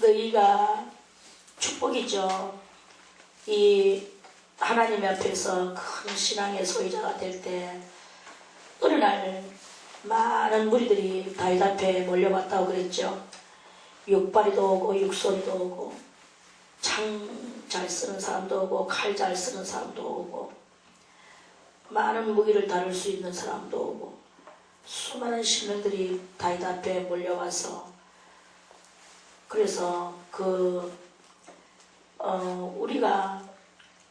너희가 축복이죠. 이 하나님 앞에서 큰 신앙의 소유자가 될 때 어느 날 많은 무리들이 다윗 앞에 몰려왔다고 그랬죠. 육발이도 오고 육소리도 오고 창 잘 쓰는 사람도 오고 칼 잘 쓰는 사람도 오고 많은 무기를 다룰 수 있는 사람도 오고 수많은 신령들이 다윗 앞에 몰려와서 그래서 우리가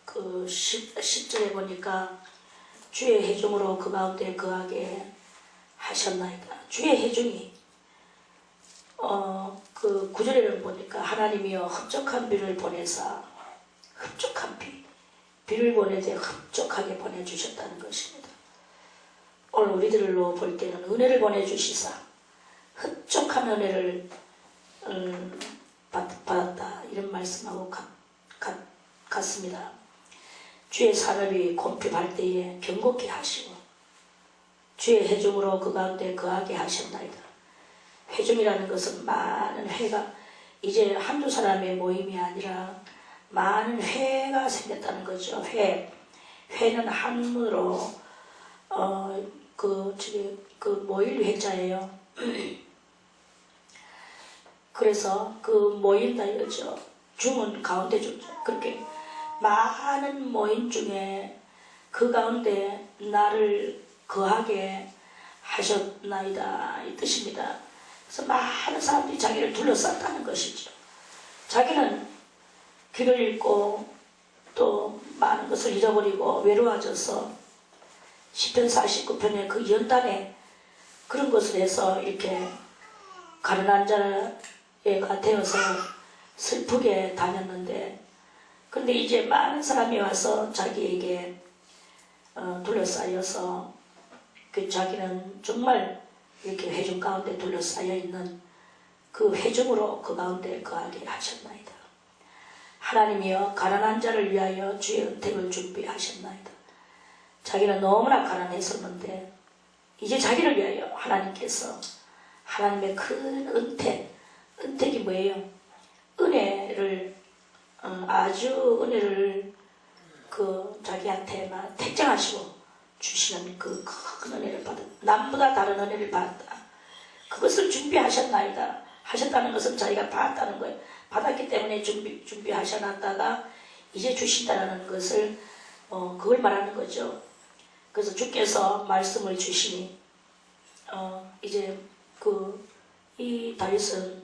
그 10절에 보니까 주의 회중으로 그 가운데 거하게 하셨나이다. 주의 회중이 그 9절에는 보니까 하나님이여 흡족한 비를 보내사 흡족한 비를 보내되 흡족하게 보내주셨다는 것입니다. 오늘 우리들로 볼 때는 은혜를 보내주시사 흡족한 은혜를 받았다 이런 말씀하고 같습니다. 주의 산업이 곰핍할 때에 경고케 하시고 주의 회중으로 그 가운데 거하게 하셨나이다. 회중이라는 것은 많은 회가 이제 한두 사람의 모임이 아니라 많은 회가 생겼다는 거죠. 회는 한문으로 모일 회자예요. 그래서 그 모인다 이거죠. 중은 가운데 중죠. 그렇게 많은 모임 중에 그 가운데 나를 거하게 하셨나이다 이 뜻입니다. 그래서 많은 사람들이 자기를 둘러쌌다는 것이죠. 자기는 길을 잃고 또 많은 것을 잃어버리고 외로워져서 시편 49편의 그 연단에 그런 것을 해서 이렇게 가난한 자가 되어서 슬프게 다녔는데 근데 이제 많은 사람이 와서 자기에게 둘러싸여서 자기는 정말 이렇게 회중 가운데 둘러싸여 있는 그 회중으로 그 가운데 거하게 하셨나이다. 하나님이여 가난한 자를 위하여 주의 은택을 준비하셨나이다. 자기는 너무나 가난했었는데 이제 자기를 위하여 하나님께서 하나님의 큰 은택이 뭐예요? 은혜를 아주 은혜를 자기한테만 택정하시고 주시는 그 큰 은혜를 받았다. 남보다 다른 은혜를 받았다. 그것을 준비하셨나이다. 하셨다는 것은 자기가 받았다는 거예요. 받았기 때문에 준비하셔놨다가 이제 주신다는 것을 그걸 말하는 거죠. 그래서 주께서 말씀을 주시니 이제 이 다윗은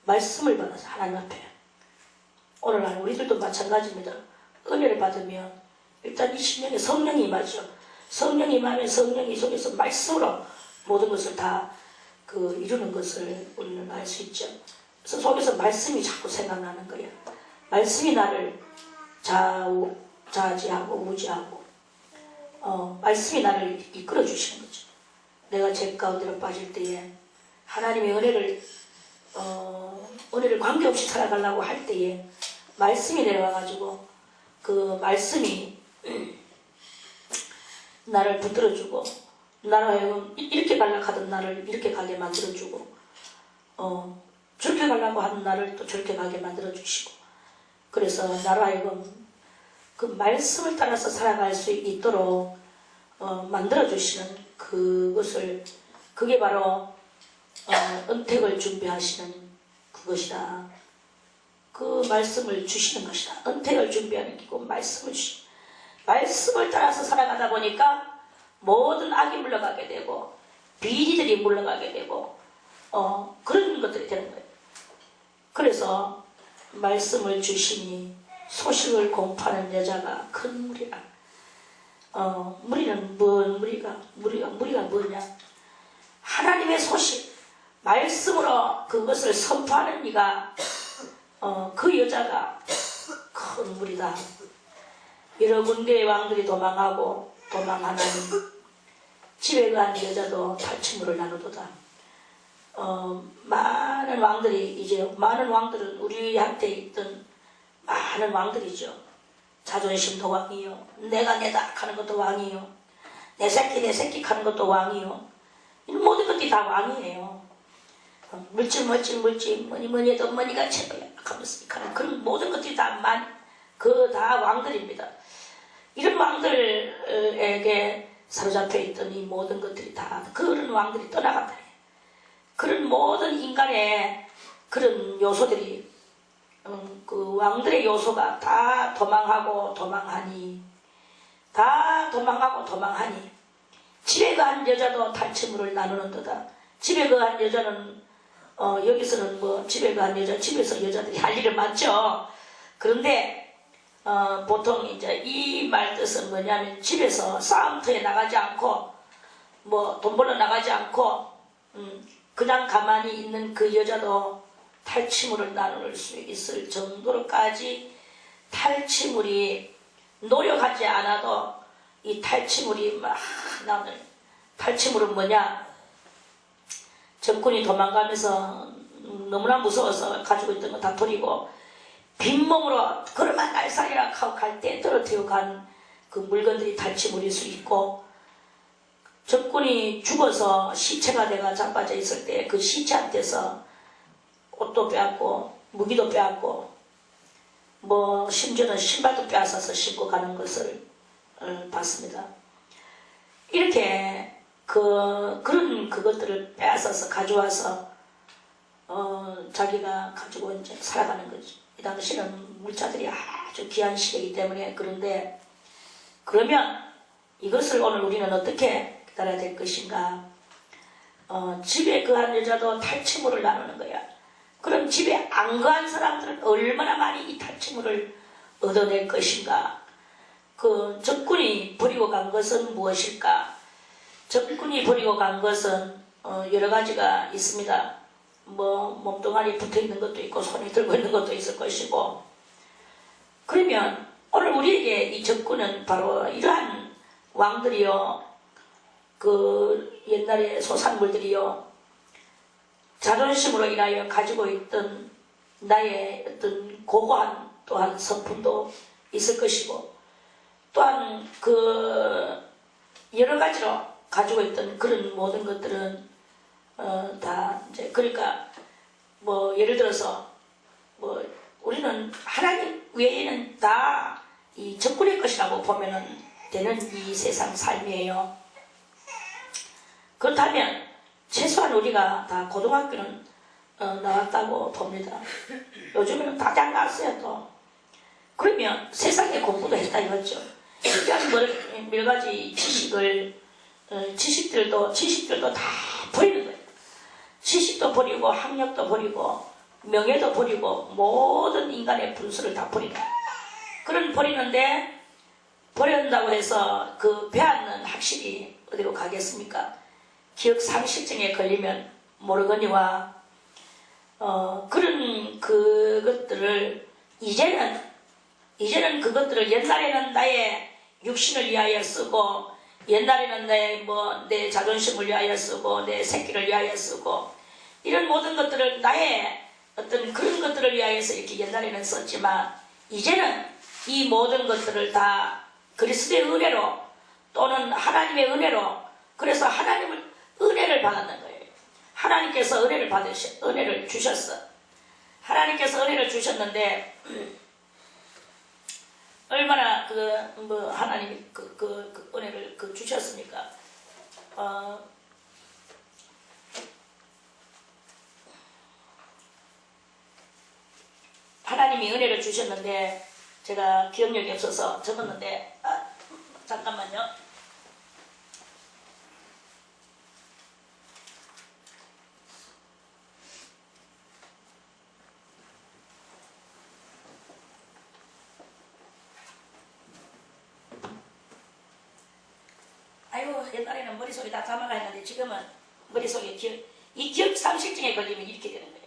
말씀을 받아서 하나님 앞에 오늘날 우리들도 마찬가지입니다. 은혜를 받으면 일단 이 심령에 성령이 임하죠. 성령이 임하면 성령이 속에서 말씀으로 모든 것을 다 이루는 것을 우리는 알 수 있죠. 그래서 속에서 말씀이 자꾸 생각나는 거예요. 말씀이 나를 자지하고 우지하고 말씀이 나를 이끌어 주시는 거죠. 내가 죄 가운데로 빠질 때에 하나님의 은혜를 관계없이 살아가려고 할 때에 말씀이 내려와가지고 그 말씀이 나를 붙들어주고 나로 하여금 이렇게 가려고 하던 나를 이렇게 가게 만들어주고 저렇게 가려고 하는 나를 또 저렇게 가게 만들어주시고 그래서 나로 하여금 그 말씀을 따라서 살아갈 수 있도록 만들어주시는 그게 바로 은택을 준비하시는 그것이다. 그 말씀을 주시는 것이다. 은택을 준비하는 기고 말씀을 말씀을 따라서 살아가다 보니까 모든 악이 물러가게 되고 비리들이 물러가게 되고 그런 것들이 되는 거예요. 그래서 말씀을 주시니 소식을 공포하는 여자가 큰 무리라. 무리는 무리가 뭐냐? 하나님의 소식 말씀으로 그것을 선포하는 이가 그 여자가 큰 무리다. 여러 군데의 왕들이 도망하고 도망하나니 집에 간 여자도 탈취물을 나누도다. 많은 왕들은 우리한테 있던 많은 왕들이죠. 자존심도 왕이요, 내가 내다 하는 것도 왕이요, 내 새끼 하는 것도 왕이요, 이 모든 것들이 다 왕이에요. 물질 뭐니 해도 뭐니가 최고야 하면서 그런 모든 것들이 다 왕들입니다. 이런 왕들에게 사로잡혀 있던 이 모든 것들이 다 그런 왕들이 떠나간다. 그런 모든 인간의 그런 요소들이 그 왕들의 요소가 다 도망하고 도망하니 집에 간 여자도 탈취물을 나누는도다. 집에 간 여자는 여기서는 뭐 집에 간 여자 집에서 여자들이 할 일은 많죠. 그런데 보통 이제 이 말 뜻은 뭐냐면 집에서 싸움터에 나가지 않고 뭐 돈 벌러 나가지 않고 그냥 가만히 있는 그 여자도 탈취물을 나눌 수 있을 정도로까지 탈취물이 노력하지 않아도 이 탈취물이 막 나오는. 탈취물은 뭐냐? 적군이 도망가면서 너무나 무서워서 가지고 있던 거 다 버리고 빈몸으로 걸어만 날살이라 하고 갈 때 떨어뜨려 간 그 물건들이 탈취물일 수 있고, 적군이 죽어서 시체가 돼가 자빠져 있을 때 그 시체한테서 옷도 빼앗고 무기도 빼앗고 뭐 심지어는 신발도 빼앗아서 신고 가는 것을 봤습니다. 이렇게 그런 그것들을 빼앗아서 가져와서 자기가 가지고 이제 살아가는 거죠. 이 당시는 물자들이 아주 귀한 시대이기 때문에. 그런데 그러면 이것을 오늘 우리는 어떻게 깨달아야 될 것인가? 집에 거한 여자도 탈취물을 나누는 거야. 그럼 집에 안 거한 사람들은 얼마나 많이 이 탈취물을 얻어낼 것인가? 그 적군이 버리고 간 것은 무엇일까? 적군이 버리고 간 것은 여러 가지가 있습니다. 뭐 몸뚱아리 붙어있는 것도 있고 손이 들고 있는 것도 있을 것이고. 그러면 오늘 우리에게 이 적군은 바로 이러한 왕들이요, 그 옛날의 소산물들이요, 자존심으로 인하여 가지고 있던 나의 어떤 고고한 또한 성품도 있을 것이고, 또한 그 여러 가지로 가지고 있던 그런 모든 것들은 다 이제, 그러니까 뭐 예를 들어서 뭐 우리는 하나님 외에는 다 이 적군의 것이라고 보면은 되는 이 세상 삶이에요. 그렇다면 최소한 우리가 다 고등학교는 나왔다고 봅니다. 요즘에는 다 장가왔어요 또. 그러면 세상에 공부도 했다 이거죠. 이런 몇 가지 지식들도 다 버리는 거예요. 지식도 버리고 학력도 버리고 명예도 버리고 모든 인간의 분수를 다 버리는 거예요. 그런 버리는데, 버린다고 해서 그 배웠는 학식이 어디로 가겠습니까? 기억상실증에 걸리면 모르거니와 그런 그것들을 이제는 그것들을, 옛날에는 나의 육신을 위하여 쓰고, 옛날에는 내 자존심을 위하여 쓰고, 내 새끼를 위하여 쓰고, 이런 모든 것들을 나의 어떤 그런 것들을 위하여서 이렇게 옛날에는 썼지만, 이제는 이 모든 것들을 다 그리스도의 은혜로 또는 하나님의 은혜로, 그래서 하나님을 은혜를 받았는 거예요. 하나님께서 은혜를 주셨어. 하나님께서 은혜를 주셨는데 얼마나 하나님이 그 은혜를 주셨습니까? 하나님이 은혜를 주셨는데, 제가 기억력이 없어서 적었는데, 잠깐만요. 아이고, 옛날에는 머릿속에 다 담아가 있는데 지금은 머릿속에 이 기억 상실증에 걸리면 이렇게 되는 거예요.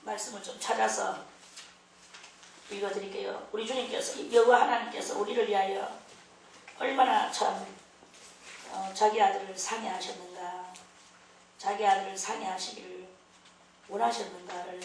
말씀을 좀 찾아서 읽어드릴게요. 우리 주님께서, 여호와 하나님께서 우리를 위하여 얼마나 참 자기 아들을 상해하셨는가, 자기 아들을 상해하시기를 원하셨는가를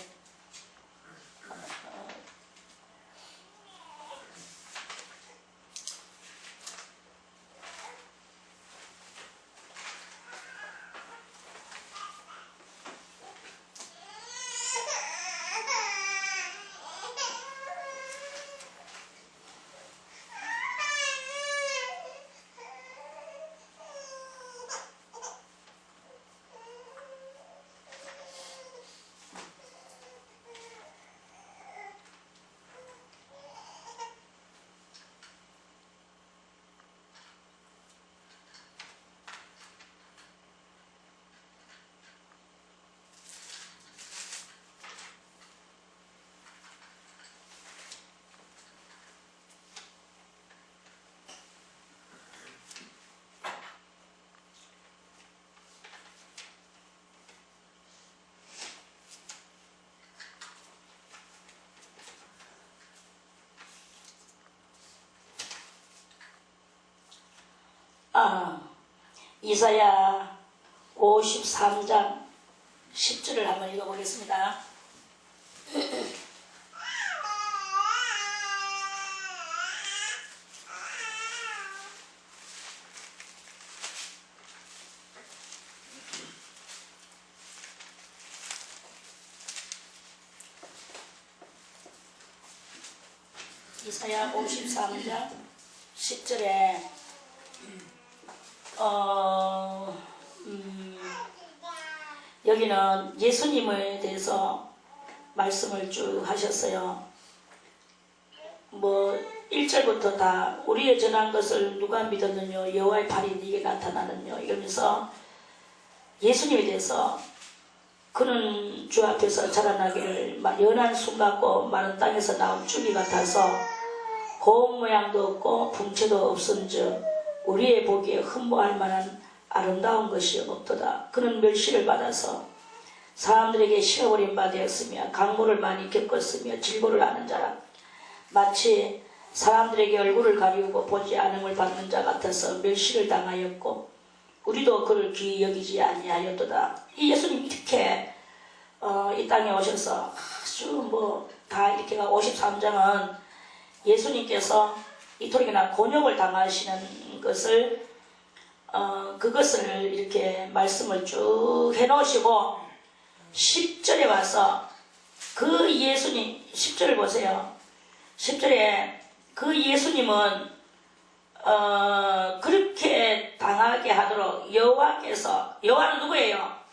이사야 53장 10절을 한번 읽어보겠습니다. 이사야 53장 10절에 여기는 예수님에 대해서 말씀을 쭉 하셨어요. 뭐 1절부터 다 우리의 전한 것을 누가 믿었느냐 여호와의 팔이 네게 나타나느냐 이러면서 예수님에 대해서 그는 주 앞에서 자라나기를 연한 순 같고 마른 땅에서 나온 줄기 같아서 고운 모양도 없고 풍채도 없은즉 우리의 보기에 흠모할 만한 아름다운 것이 없도다. 그는 멸시를 받아서 사람들에게 쉬어버린 바 되었으며 강물을 많이 겪었으며 질고를 아는 자라. 마치 사람들에게 얼굴을 가리우고 보지 않음을 받는 자 같아서 멸시를 당하였고 우리도 그를 귀히 여기지 아니하였도다. 이 예수님 이렇게 이 땅에 오셔서 아주 뭐 다 이렇게가 53장은 예수님께서 이토록이나 곤욕을 당하시는 것을 그것을 이렇게 말씀을 쭉 해놓으시고 10절에 와서 그 예수님 10절을 보세요. 10절에 그 예수님은 그렇게 당하게 하도록 여호와는 누구예요?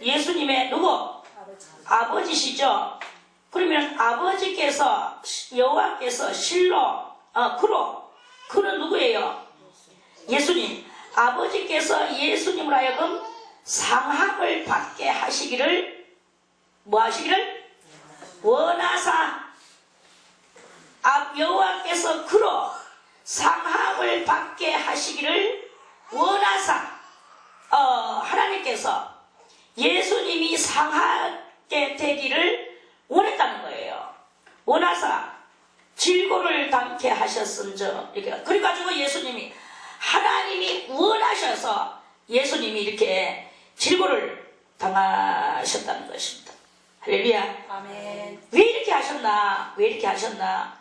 예수님의 누구? 아버지시죠. 그러면 아버지께서 여호와께서 실로 그는 누구예요? 예수님. 아버지께서 예수님을 하여금 상함을 받게 하시기를 뭐 하시기를? 원하사 여호와께서 그로 상함을 받게 하시기를 원하사 하나님께서 예수님이 상하게 되기를 원했다는 거예요. 원하사 질고를 당케 하셨은즉 그래가지고 예수님이 하나님이 원하셔서 예수님이 이렇게 질고를 당하셨다는 것입니다. 할렐루야. 아멘. 왜 이렇게 하셨나? 왜 이렇게 하셨나?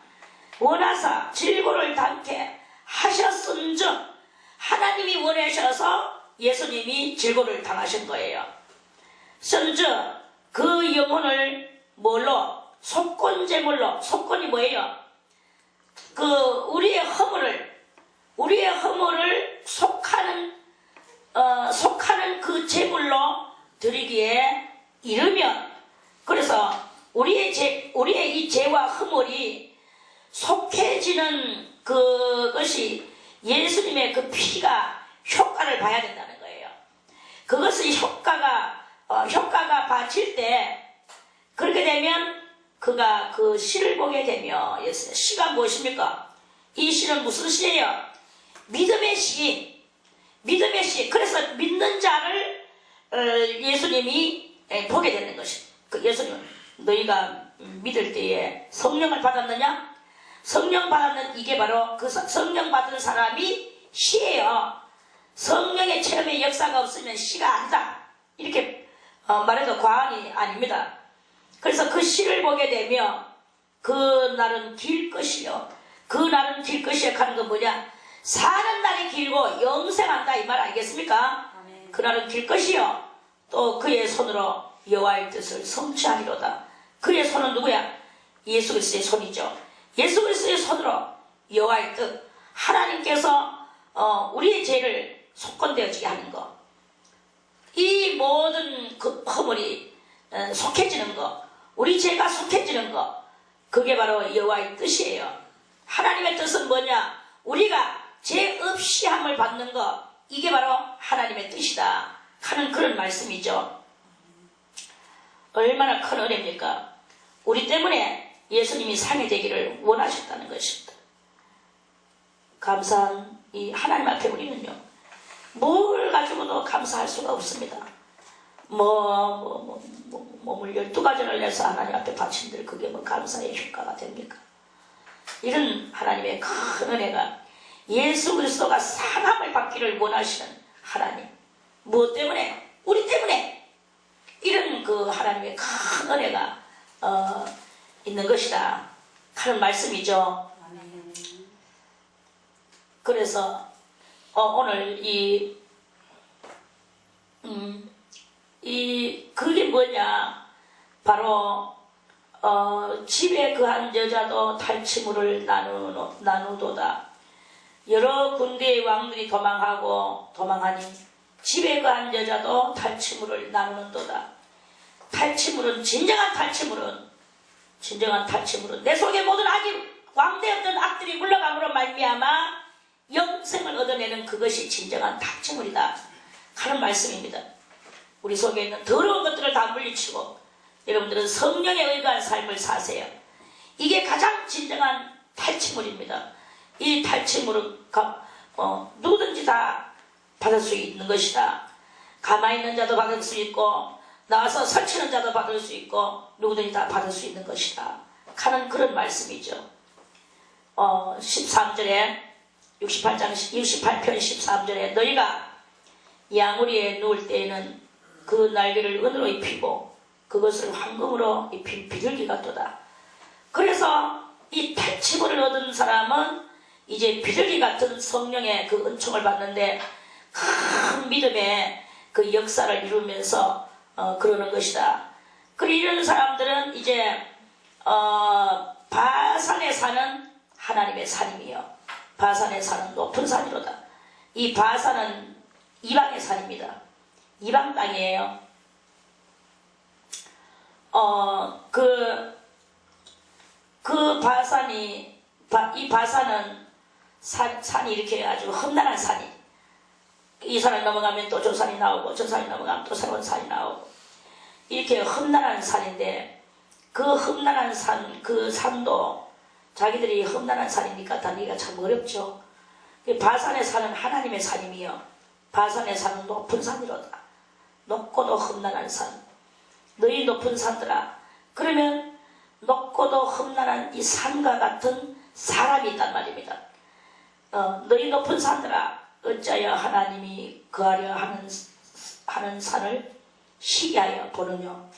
원하사 질고를 당케 하셨은즉 하나님이 원하셔서 예수님이 질고를 당하신 거예요. 선즉 그 영혼을 뭘로? 속건제물로. 속건이 뭐예요? 그 우리의 허물을 속하는 그 제물로 드리기에 이르면, 그래서 우리의 이 죄와 허물이 속해지는 그것이 예수님의 그 피가 효과를 봐야 된다는 거예요. 그것이 효과가 바칠 때, 그렇게 되면 그가 그 시를 보게 되며, 시가 무엇입니까? 이 시는 무슨 시예요? 믿음의 시. 믿음의 시. 그래서 믿는 자를 예수님이 보게 되는 것입니다. 그 예수님은 너희가 믿을 때에 성령을 받았느냐? 성령 받았는 이게 바로 그 성령 받은 사람이 시예요. 성령의 체험의 역사가 없으면 시가 아니다. 이렇게 말해도 과언이 아닙니다. 그래서 그 시를 보게 되면 그 날은 길 것이요. 그 날은 길 것이요 하는 건 뭐냐? 사는 날이 길고 영생한다 이 말 알겠습니까? 아멘. 그 날은 길 것이요. 또 그의 손으로 여호와의 뜻을 성취하리로다. 그의 손은 누구야? 예수 그리스도의 손이죠. 예수 그리스도의 손으로 여호와의 뜻, 하나님께서 우리의 죄를 속건되어지게 하는 것, 이 모든 그 허물이 속해지는 것, 우리 죄가 속해지는 것, 그게 바로 여호와의 뜻이에요. 하나님의 뜻은 뭐냐? 우리가 죄 없이 함을 받는 것, 이게 바로 하나님의 뜻이다 하는 그런 말씀이죠. 얼마나 큰 은혜입니까? 우리 때문에 예수님이 상이 되기를 원하셨다는 것입니다. 감사한 이 하나님 앞에 우리는요, 뭘 가지고도 감사할 수가 없습니다. 몸을 12가지를 내서 하나님 앞에 바친들 그게 뭐 감사의 효과가 됩니까? 이런 하나님의 큰 은혜가 예수 그리스도가 상함을 받기를 원하시는 하나님. 무엇 때문에? 우리 때문에. 이런 그 하나님의 큰 은혜가 있는 것이다 하는 말씀이죠. 그래서 오늘 그게 뭐냐, 바로 집에 그한 여자도 탈취물을 나누도다. 여러 군대의 왕들이 도망하니 집에 그한 여자도 탈취물을 나누는도다. 탈취물은 진정한 탈취물은 내 속에 모든 왕대였던 악들이 물러감으로 말미암아 영생을 얻어내는 그것이 진정한 탈취물이다 하는 말씀입니다. 우리 속에 있는 더러운 것들을 다 물리치고 여러분들은 성령에 의거한 삶을 사세요. 이게 가장 진정한 탈취물입니다. 이 탈취물은 누구든지 다 받을 수 있는 것이다. 가만히 있는 자도 받을 수 있고 나와서 설치는 자도 받을 수 있고 누구든지 다 받을 수 있는 것이다 하는 그런 말씀이죠. 13절에 68편 13절에 너희가 양우리에 누울 때에는 그 날개를 은으로 입히고 그것을 황금으로 입힌 비둘기 같도다. 그래서 이 탈취물을 얻은 사람은 이제 비둘기 같은 성령의 그 은총을 받는데 큰 믿음의 그 역사를 이루면서 그러는 것이다. 그리고 이런 사람들은 이제 바산에 사는 하나님의 산이며 바산에 사는 높은 산이로다. 이 바산은 이방의 산입니다. 이방 땅이에요. 이 바산은 산이 이렇게 아주 험난한 산이, 이 산을 넘어가면 또 저 산이 나오고 저 산이 넘어가면 또 새로운 산이 나오고 이렇게 험난한 산인데, 그 험난한 그 산도 자기들이 험난한 산이니까 다니기가 참 어렵죠. 바산의 산은 하나님의 산이며 바산의 산은 높은 산이로다. 높고도 험난한 산. 너희 높은 산들아. 그러면 높고도 험난한 이 산과 같은 사람이 있단 말입니다. 너희 높은 산들아, 어찌하여 하나님이 거하려 하는 산을 시기하여 보느냐.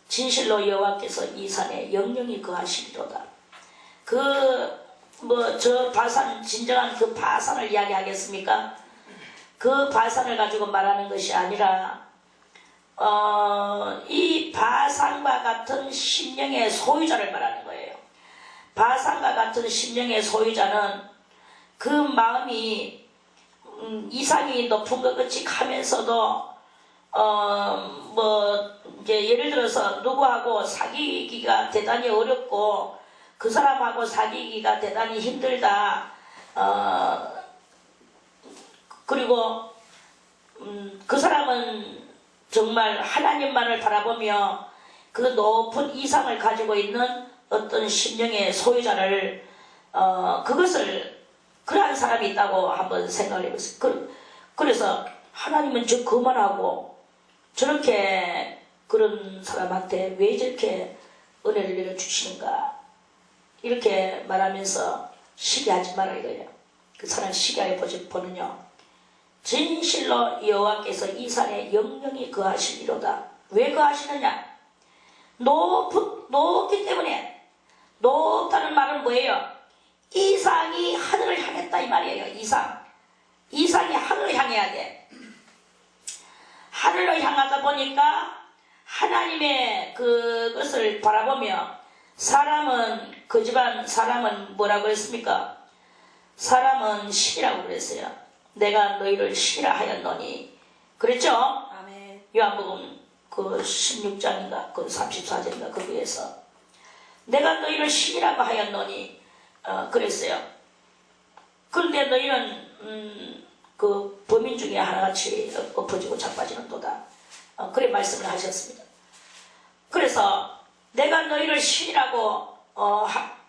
진실로 여호와께서 이 산에 영영이 거하시리로다. 저 바산, 진정한 그 바산을 이야기하겠습니까? 그 바산을 가지고 말하는 것이 아니라 이 바산과 같은 심령의 소유자를 말하는 거예요. 바산과 같은 심령의 소유자는 그 마음이 이상이 높은 것 같이 하면서도 이제 예를 들어서 누구하고 사귀기가 대단히 어렵고 그 사람하고 사귀기가 대단히 힘들다. 그리고 그 사람은 정말 하나님만을 바라보며 그 높은 이상을 가지고 있는 어떤 심령의 소유자를 그러한 사람이 있다고 한번 생각을 해보세요. 그래서 하나님은 저 그만하고 저렇게 그런 사람한테 왜 저렇게 은혜를 내려주시는가, 이렇게 말하면서 시기하지 말아 이거예요. 그 사람 시기하게 보느냐. 진실로 여호와께서 이 산에 영영이 거하시리로다. 왜 거하시느냐? 높기 때문에. 높다는 말은 뭐예요? 이상이 하늘을 향했다 이 말이에요. 이상이 하늘을 향해야 돼. 하늘을 향하다 보니까 하나님의 그것을 바라보며 그 집안 사람은 뭐라고 했습니까? 사람은 신이라고 그랬어요. 내가 너희를 신이라 하였노니. 그랬죠? 아멘. 요한복음 그 16장인가 그 34절인가 거기에서 내가 너희를 신이라고 하였노니 그랬어요. 그런데 너희는 그 범인 중에 하나같이 엎어지고 자빠지는도다. 그래 말씀을 하셨습니다. 그래서 내가 너희를 신이라고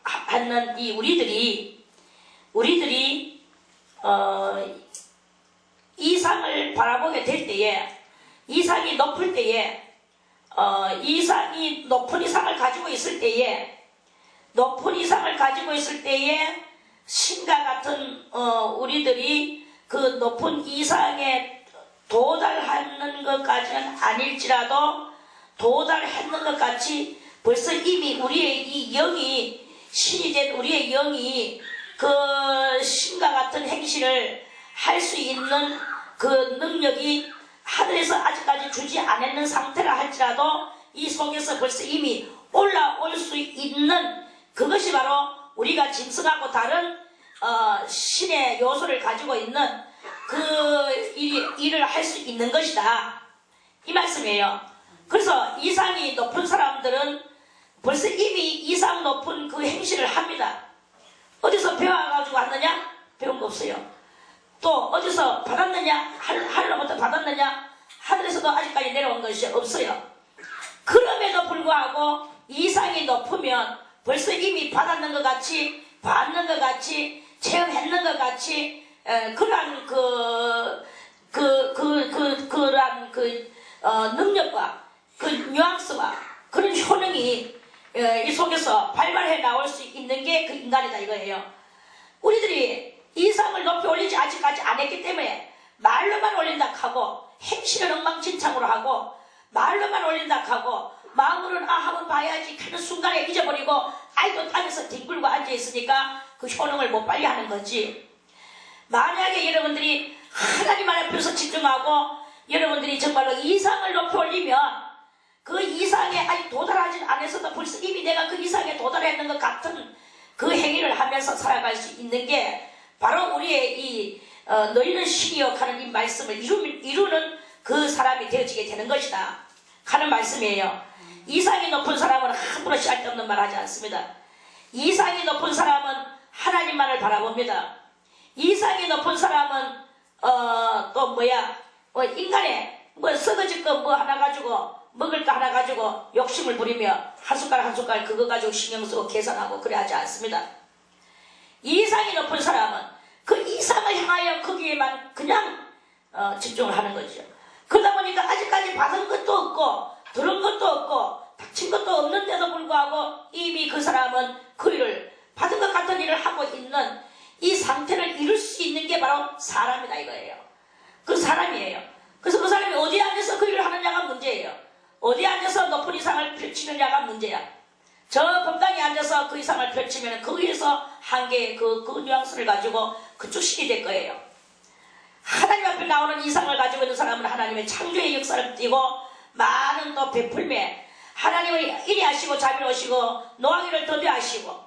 하는 이 우리들이 이상을 바라보게 될 때에, 이상이 높을 때에, 이상이 높은 이상을 가지고 있을 때에, 신과 같은 우리들이 그 높은 이상의 도달하는 것까지는 아닐지라도 도달했는 것 같이 벌써 이미 우리의 이 영이 신이 된 우리의 영이 그 신과 같은 행실을 할 수 있는 그 능력이 하늘에서 아직까지 주지 않았는 상태라 할지라도 이 속에서 벌써 이미 올라올 수 있는 그것이 바로 우리가 짐승하고 다른 신의 요소를 가지고 있는 그 일을 할 수 있는 것이다. 이 말씀이에요. 그래서 이상이 높은 사람들은 벌써 이미 이상 높은 그 행실을 합니다. 어디서 배워가지고 왔느냐? 배운 거 없어요. 또 어디서 받았느냐? 하늘로부터 받았느냐? 하늘에서도 아직까지 내려온 것이 없어요. 그럼에도 불구하고 이상이 높으면 벌써 이미 받았는 것 같이, 받는 것 같이, 체험했는 것 같이 그러한 그러한 능력과 그 뉘앙스와 그런 효능이 이 속에서 발발해 나올 수 있는 게 그 인간이다 이거예요. 우리들이 이상을 높이 올리지 아직까지 안 했기 때문에 말로만 올린다 하고 행실은 엉망진창으로 하고 말로만 올린다 하고 마음으로는 한번 봐야지 하는 순간에 잊어버리고 아이도 땅에서 뒹굴고 앉아있으니까 그 효능을 못 발휘 하는 거지. 만약에 여러분들이 하나님 앞에서 집중하고 여러분들이 정말로 이상을 높이 올리면 그 이상에 아직 도달하지 않아서도 벌써 이미 내가 그 이상에 도달했는 것 같은 그 행위를 하면서 살아갈 수 있는 게 바로 우리의 이 너희는 신이여 하는 이 말씀을 이루는 그 사람이 되어지게 되는 것이다 하는 말씀이에요. 이상이 높은 사람은 함부로 쓸데없는 말 하지 않습니다. 이상이 높은 사람은 하나님만을 바라봅니다. 이상이 높은 사람은 또 인간의 썩어질 거 하나 가지고 먹을 거 하나 가지고 욕심을 부리며 한 숟갈 한 숟갈 그거 가지고 신경 쓰고 계산하고 그래 하지 않습니다. 이상이 높은 사람은 그 이상을 향하여 거기에만 그냥 집중을 하는 거죠. 그러다 보니까 아직까지 받은 것도 없고 들은 것도 없고 닥친 것도 없는데도 불구하고 이미 그 사람은 그 일을 받은 것 같은 일을 하고 있는 이 상태를 이룰 수 있는 게 바로 사람이다 이거예요. 그 사람이에요. 그래서 그 사람이 어디에 앉아서 그 일을 하느냐가 문제예요. 어디에 앉아서 높은 이상을 펼치느냐가 문제야. 저 법당에 앉아서 그 이상을 펼치면 거기에서 한 개의 그 뉘앙스를 가지고 그쪽 신이 될 거예요. 하나님 앞에 나오는 이상을 가지고 있는 사람은 하나님의 창조의 역사를 띠고 많은 또 베풀매 하나님의 일이 하시고 자비로우시고 노하기를 더디하시고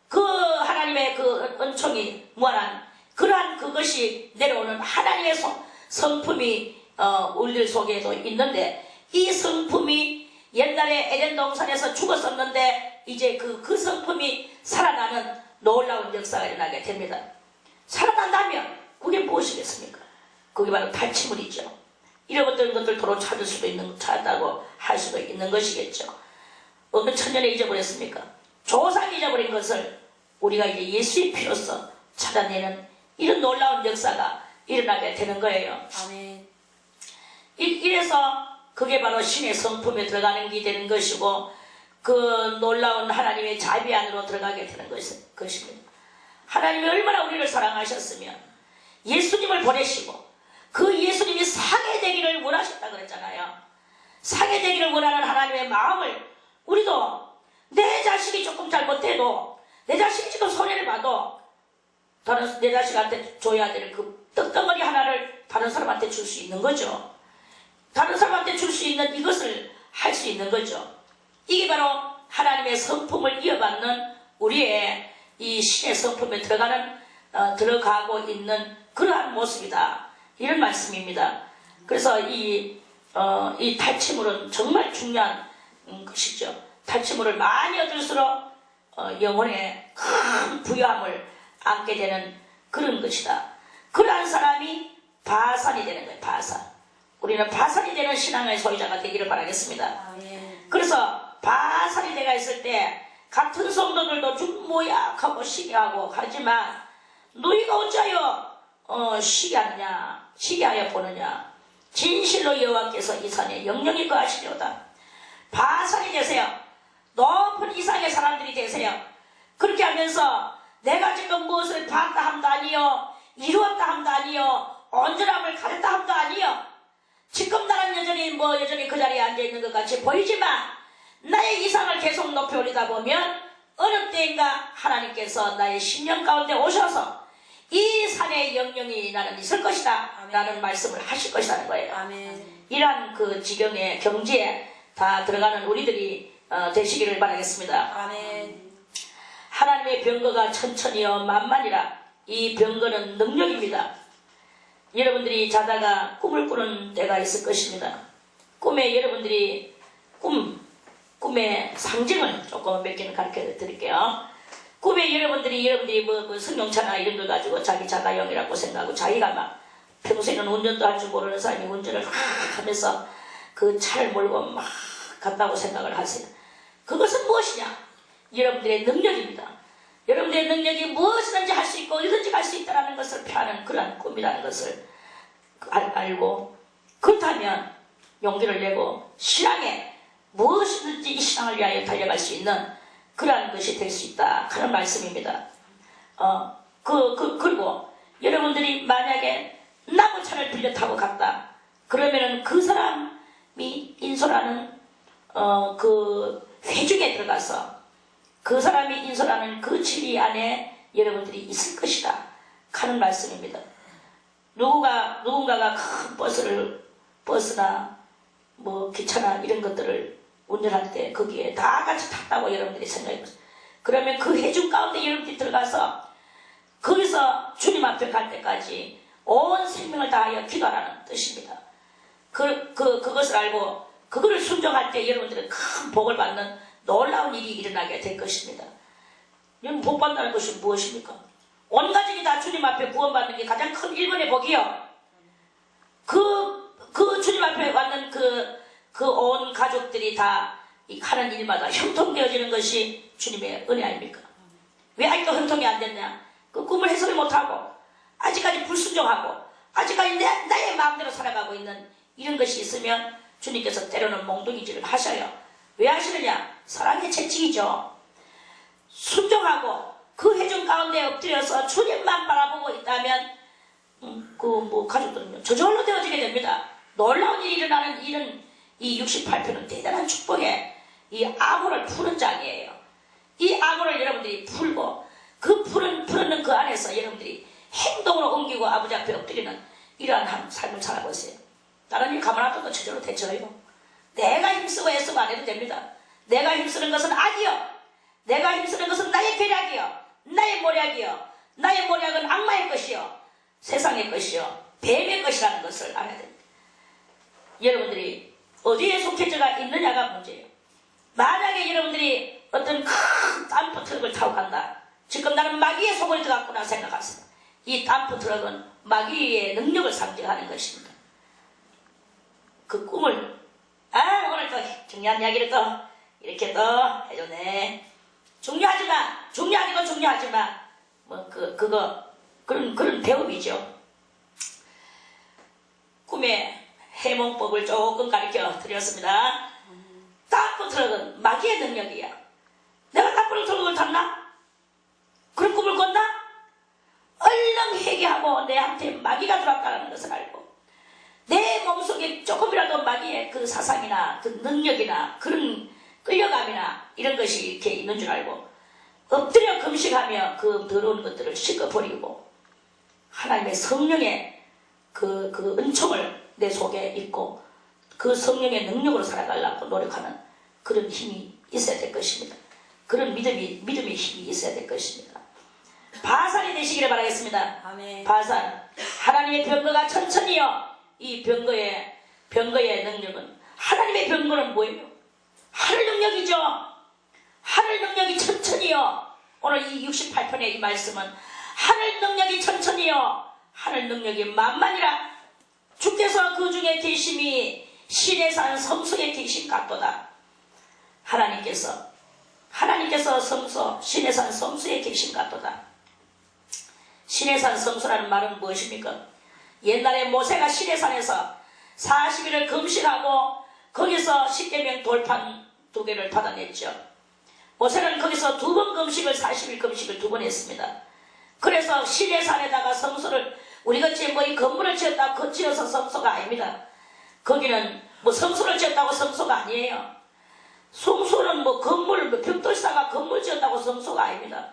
그 하나님의 그 은총이 무한한 그러한 그것이 내려오는 하나님의 성품이 우리들 속에도 있는데 이 성품이 옛날에 에덴 동산에서 죽었었는데 이제 그 성품이 살아나는 놀라운 역사가 일어나게 됩니다. 살아난다면 그게 무엇이겠습니까? 그게 바로 탈취물이죠. 잃어버린 것들 도로 찾을 수도 찾았다고 할 수도 있는 것이겠죠. 어느 천년에 잊어버렸습니까? 조상이 잊어버린 것을 우리가 이제 예수의 피로서 찾아내는 이런 놀라운 역사가 일어나게 되는 거예요. 아멘. 이래서 그게 바로 신의 성품에 들어가는 게 되는 것이고 그 놀라운 하나님의 자비 안으로 들어가게 되는 것입니다. 하나님이 얼마나 우리를 사랑하셨으면 예수님을 보내시고 그 예수님이 상해되기를 원하셨다 그랬잖아요. 상해되기를 원하는 하나님의 마음을 우리도 내 자식이 조금 잘못해도 내 자식이 지금 손해를 봐도 내 자식한테 줘야 될 그 떡덩어리 하나를 다른 사람한테 줄 수 있는 거죠. 다른 사람한테 줄 수 있는 이것을 할 수 있는 거죠. 이게 바로 하나님의 성품을 이어받는 우리의 이 신의 성품에 들어가고 있는 그러한 모습이다. 이런 말씀입니다. 그래서 이 탈취물은 정말 중요한 것이죠. 탈취물을 많이 얻을수록 영혼에 큰 부유함을 안게 되는 그런 것이다. 그러한 사람이 바산이 되는 거예요. 바산. 우리는 바산이 되는 신앙의 소유자가 되기를 바라겠습니다. 그래서 바산이 되가 있을 때 같은 성도들도 좀 모약하고 시기하고 하지만 너희가 어찌하여 시기하느냐 시기하여 보느냐 진실로 여호와께서 이 산에 영영히 거하시려다. 바산이 되세요. 높은 이상의 사람들이 되세요. 그렇게 하면서 내가 지금 무엇을 봤다 함도 아니요 이루었다 함도 아니요 온전함을 가졌다 함도 아니요 지금 나는 여전히 그 자리에 앉아있는 것 같이 보이지만 나의 이상을 계속 높이 올리다 보면 어느 때인가 하나님께서 나의 심령 가운데 오셔서 이 산의 영영이 나는 있을 것이다 아멘. 라는 말씀을 하실 것이라는 거예요. 아멘. 이러한 그 지경의 경지에 다 들어가는 우리들이 되시기를 바라겠습니다. 아멘. 하나님의 병거가 천천히요 만만이라. 이 병거는 능력입니다. 여러분들이 자다가 꿈을 꾸는 때가 있을 것입니다. 꿈에 여러분들이 꿈의 상징을 조금 몇 개는 가르쳐 드릴게요. 꿈에 여러분들이 뭐 승용차나 이런 걸 가지고 자기 자가용이라고 생각하고 자기가 막 평소에는 운전도 할 줄 모르는 사람이 운전을 하면서 그 차를 몰고 막 갔다고 생각을 하세요. 그것은 무엇이냐? 여러분들의 능력입니다. 여러분들의 능력이 무엇이든지 할 수 있고 어디든지 갈 수 있다는 것을 표하는 그러한 꿈이라는 것을 알고 그렇다면 용기를 내고 신앙에 무엇이든지 이 신앙을 위하여 달려갈 수 있는 그러한 것이 될 수 있다 그런 말씀입니다. 그리고 여러분들이 만약에 나무차를 빌려 타고 갔다 그러면은 그 사람이 인솔하는 그 회중에 들어가서 그 사람이 인솔하는 그 진리 안에 여러분들이 있을 것이다 하는 말씀입니다. 누군가가 큰 버스나 뭐 기차나 이런 것들을 운전할 때 거기에 다 같이 탔다고 여러분들이 생각해보세요. 그러면 그 회중 가운데 여러분들이 들어가서 거기서 주님 앞에 갈 때까지 온 생명을 다하여 기도하라는 뜻입니다. 그것을 알고 그거를 순종할 때 여러분들은 큰 복을 받는 놀라운 일이 일어나게 될 것입니다. 이건 복 받는다는 것이 무엇입니까? 온 가족이 다 주님 앞에 구원받는 게 가장 큰 일본의 복이요. 그 주님 앞에 왔는 그 온 가족들이 다 하는 일마다 형통되어지는 것이 주님의 은혜 아닙니까? 왜 아직도 형통이 안 됐냐? 그 꿈을 해석을 못하고 아직까지 불순종하고 아직까지 나의 마음대로 살아가고 있는 이런 것이 있으면 주님께서 때로는 몽둥이질을 하셔요. 왜 하시느냐? 사랑의 채찍이죠. 순종하고 그 회중 가운데 엎드려서 주님만 바라보고 있다면 가족들은요 저절로 되어지게 됩니다. 놀라운 일이 일어나는 일은 이 68편은 대단한 축복에 이 암호를 푸는 장이에요. 이 암호를 여러분들이 풀고 그 풀는 그 안에서 여러분들이 행동으로 옮기고 아버지 앞에 엎드리는 이러한 삶을 살아보세요. 다른 일 가만 놔둬도 저절로 되쳐요. 내가 힘쓰고 애쓰고 안 해도 됩니다. 내가 힘쓰는 것은 악이요. 내가 힘쓰는 것은 나의 계략이요. 나의 모략이요. 나의 모략은 악마의 것이요. 세상의 것이요. 뱀의 것이라는 것을 알아야 됩니다. 여러분들이 어디에 속해져가 있느냐가 문제예요. 만약에 여러분들이 어떤 큰 덤프 트럭을 타고 간다. 지금 나는 마귀의 속을 들어갔구나 생각하세요. 이 덤프 트럭은 마귀의 능력을 상징하는 것입니다. 그 꿈을 오늘 또 중요한 이야기를 또 이렇게 또 해줬네. 중요하기도 중요하지만 그런 배움이죠. 꿈의 해몽법을 조금 가르쳐 드렸습니다. 덤프 트럭은 마귀의 능력이야. 내가 덤프 트럭을 탔나? 그런 꿈을 꿨나? 얼른 회개하고 내한테 마귀가 들어왔다는 것을 알고 내 몸속에 조금이라도 마귀의 그 사상이나 그 능력이나 그런 끌려감이나 이런 것이 이렇게 있는 줄 알고 엎드려 금식하며 그 더러운 것들을 씻어버리고 하나님의 성령의 그 은총을 내 속에 있고 그 성령의 능력으로 살아가려고 노력하는 그런 힘이 있어야 될 것입니다. 그런 믿음의 힘이 있어야 될 것입니다. 바산이 되시기를 바라겠습니다. 아멘. 바산. 하나님의 병거가 천천히요. 이 병거의 능력은 하나님의 병거는 뭐예요? 하늘 능력이죠. 하늘 능력이 천천히요. 오늘 이 68편의 이 말씀은 하늘 능력이 천천히요. 하늘 능력이 만만이라. 주께서 그 중에 계심이 신의 산 성소에 계신 같도다. 하나님께서 신의 산 성소에 계신 같도다. 신의 산 성소라는 말은 무엇입니까? 옛날에 모세가 신의 산에서 40일을 금식하고 거기서 십계명 돌판 2개를 받아냈죠. 모세는 거기서 2번 금식을 40일 금식을 2번 했습니다. 그래서 신의 산에다가 성소를 우리같이 이 건물을 지었다 지어서 성소가 아닙니다. 거기는 뭐 성소를 지었다고 성소가 아니에요. 성소는 뭐 건물, 뭐 벽돌사가 건물 지었다고 성소가 아닙니다.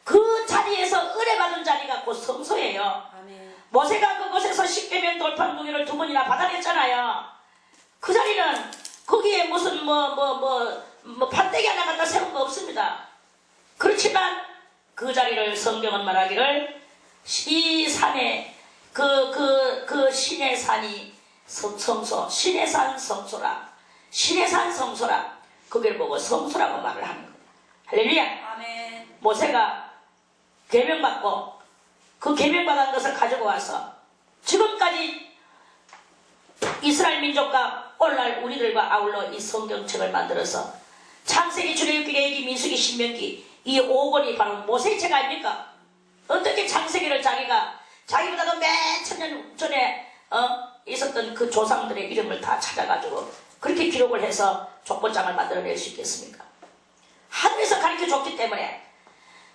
그 자리에서 은혜받은 자리가 곧 성소예요. 아멘. 모세가 그곳에서 십계명 돌판 무기를 2번이나 받아냈잖아요. 그 자리는 거기에 무슨 판때기 하나 갖다 세운 거 없습니다. 그렇지만 그 자리를 성경은 말하기를 이 산에 그 신의 산이 성소, 신의 산 성소라, 신의 산 성소라, 거기를 보고 성소라고 말을 하는 거예요. 할렐루야. 아멘. 모세가 계명받고 그 계명받은 것을 가지고 와서 지금까지 이스라엘 민족과 오늘날 우리들과 아울러 이 성경책을 만들어서 창세기, 출애굽기, 레위기, 민수기, 신명기 이 5권이 바로 모세의 책 아닙니까? 어떻게 창세기를 자기보다도 몇 천년 전에 있었던 그 조상들의 이름을 다 찾아가지고 그렇게 기록을 해서 족보장을 만들어낼 수 있겠습니까? 하늘에서 가르쳐줬기 때문에,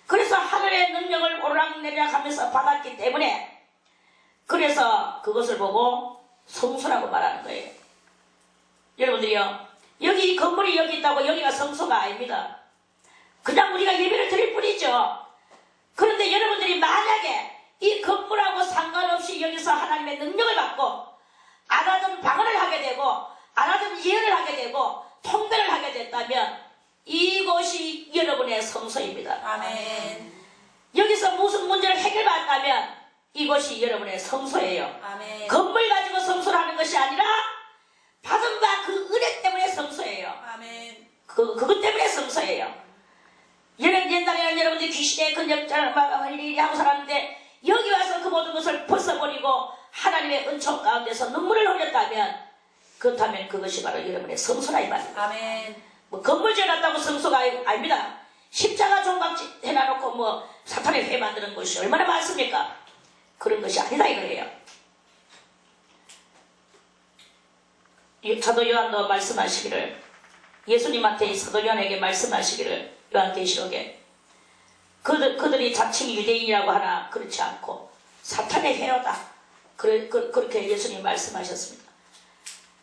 그래서 하늘의 능력을 오르락내리락 하면서 받았기 때문에, 그래서 그것을 보고 성소라고 말하는 거예요. 여러분들이요, 여기 건물이 여기 있다고 여기가 성소가 아닙니다. 그냥 우리가 예배를 드릴 뿐이죠. 그런데 여러분들이 만약에 이 건물하고 상관없이 여기서 하나님의 능력을 받고 안 하던 방언을 하게 되고 안 하던 예언을 하게 되고 통배를 하게 됐다면 이곳이 여러분의 성소입니다. 아멘. 여기서 무슨 문제를 해결받았다면 이곳이 여러분의 성소예요. 아멘. 건물 가지고 성소를 하는 것이 아니라 받은 바 그 은혜 때문에 성소예요. 아멘. 그것 때문에 성소예요. 옛날에는 여러분들이 귀신의 근접자를 하고 살았는데 여기 와서 그 모든 것을 벗어버리고 하나님의 은총 가운데서 눈물을 흘렸다면, 그렇다면 그것이 바로 여러분의 성소라 이 말입니다. 아멘. 뭐 건물 지어놨다고 성소가 아닙니다. 십자가 종각 해놔놓고 사탄의 회 만드는 것이 얼마나 많습니까? 그런 것이 아니다 이거예요. 사도 요한도 말씀하시기를, 예수님한테 사도 요한에게 말씀하시기를, 요한계시록에 그들이 자칭 유대인이라고 하나 그렇지 않고 사탄의 회로다, 그렇게 예수님이 말씀하셨습니다.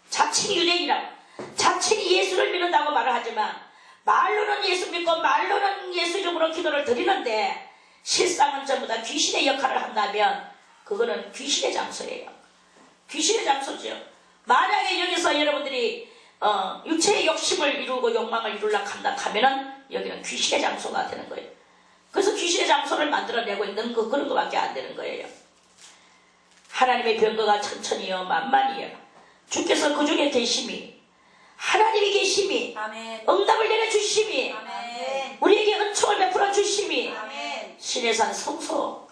자칭 유대인이라고, 자칭 예수를 믿는다고 말을 하지만 말로는 예수 믿고 말로는 예수 이름으로 기도를 드리는데 실상은 전부 다 귀신의 역할을 한다면 그거는 귀신의 장소예요. 귀신의 장소죠. 만약에 여기서 여러분들이 육체의 욕심을 이루고 욕망을 이루려고 한다 하면은 여기는 귀신의 장소가 되는 거예요. 그래서 귀신의 장소를 만들어내고 있는 그런 거밖에 안 되는 거예요. 하나님의 병거가 천천히요 만만히요, 주께서 그 중에 계심이, 하나님이 계심이, 아멘. 응답을 내려주심이, 아멘. 우리에게 은총을 베풀어 주심이, 아멘. 신의 산 성소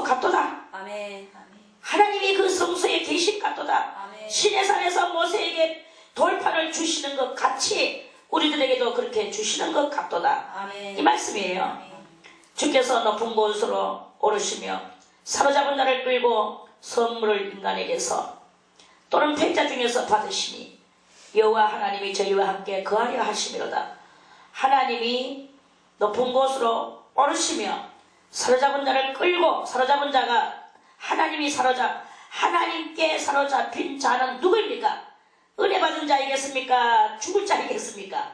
같도다. 아멘. 하나님이 그 성소에 계신 같도다. 아멘. 신의 산에서 모세에게 돌판을 주시는 것 같이 우리들에게도 그렇게 주시는 것 같도다. 아멘. 이 말씀이에요. 아멘. 주께서 높은 곳으로 오르시며 사로잡은 자를 끌고 선물을 인간에게서 또는 팽자 중에서 받으시니 여호와 하나님이 저희와 함께 거하려 하심이로다. 하나님이 높은 곳으로 오르시며 사로잡은 자를 끌고, 사로잡은 자가 하나님께 사로잡힌 자는 누구입니까? 은혜 받은 자이겠습니까? 죽을 자이겠습니까?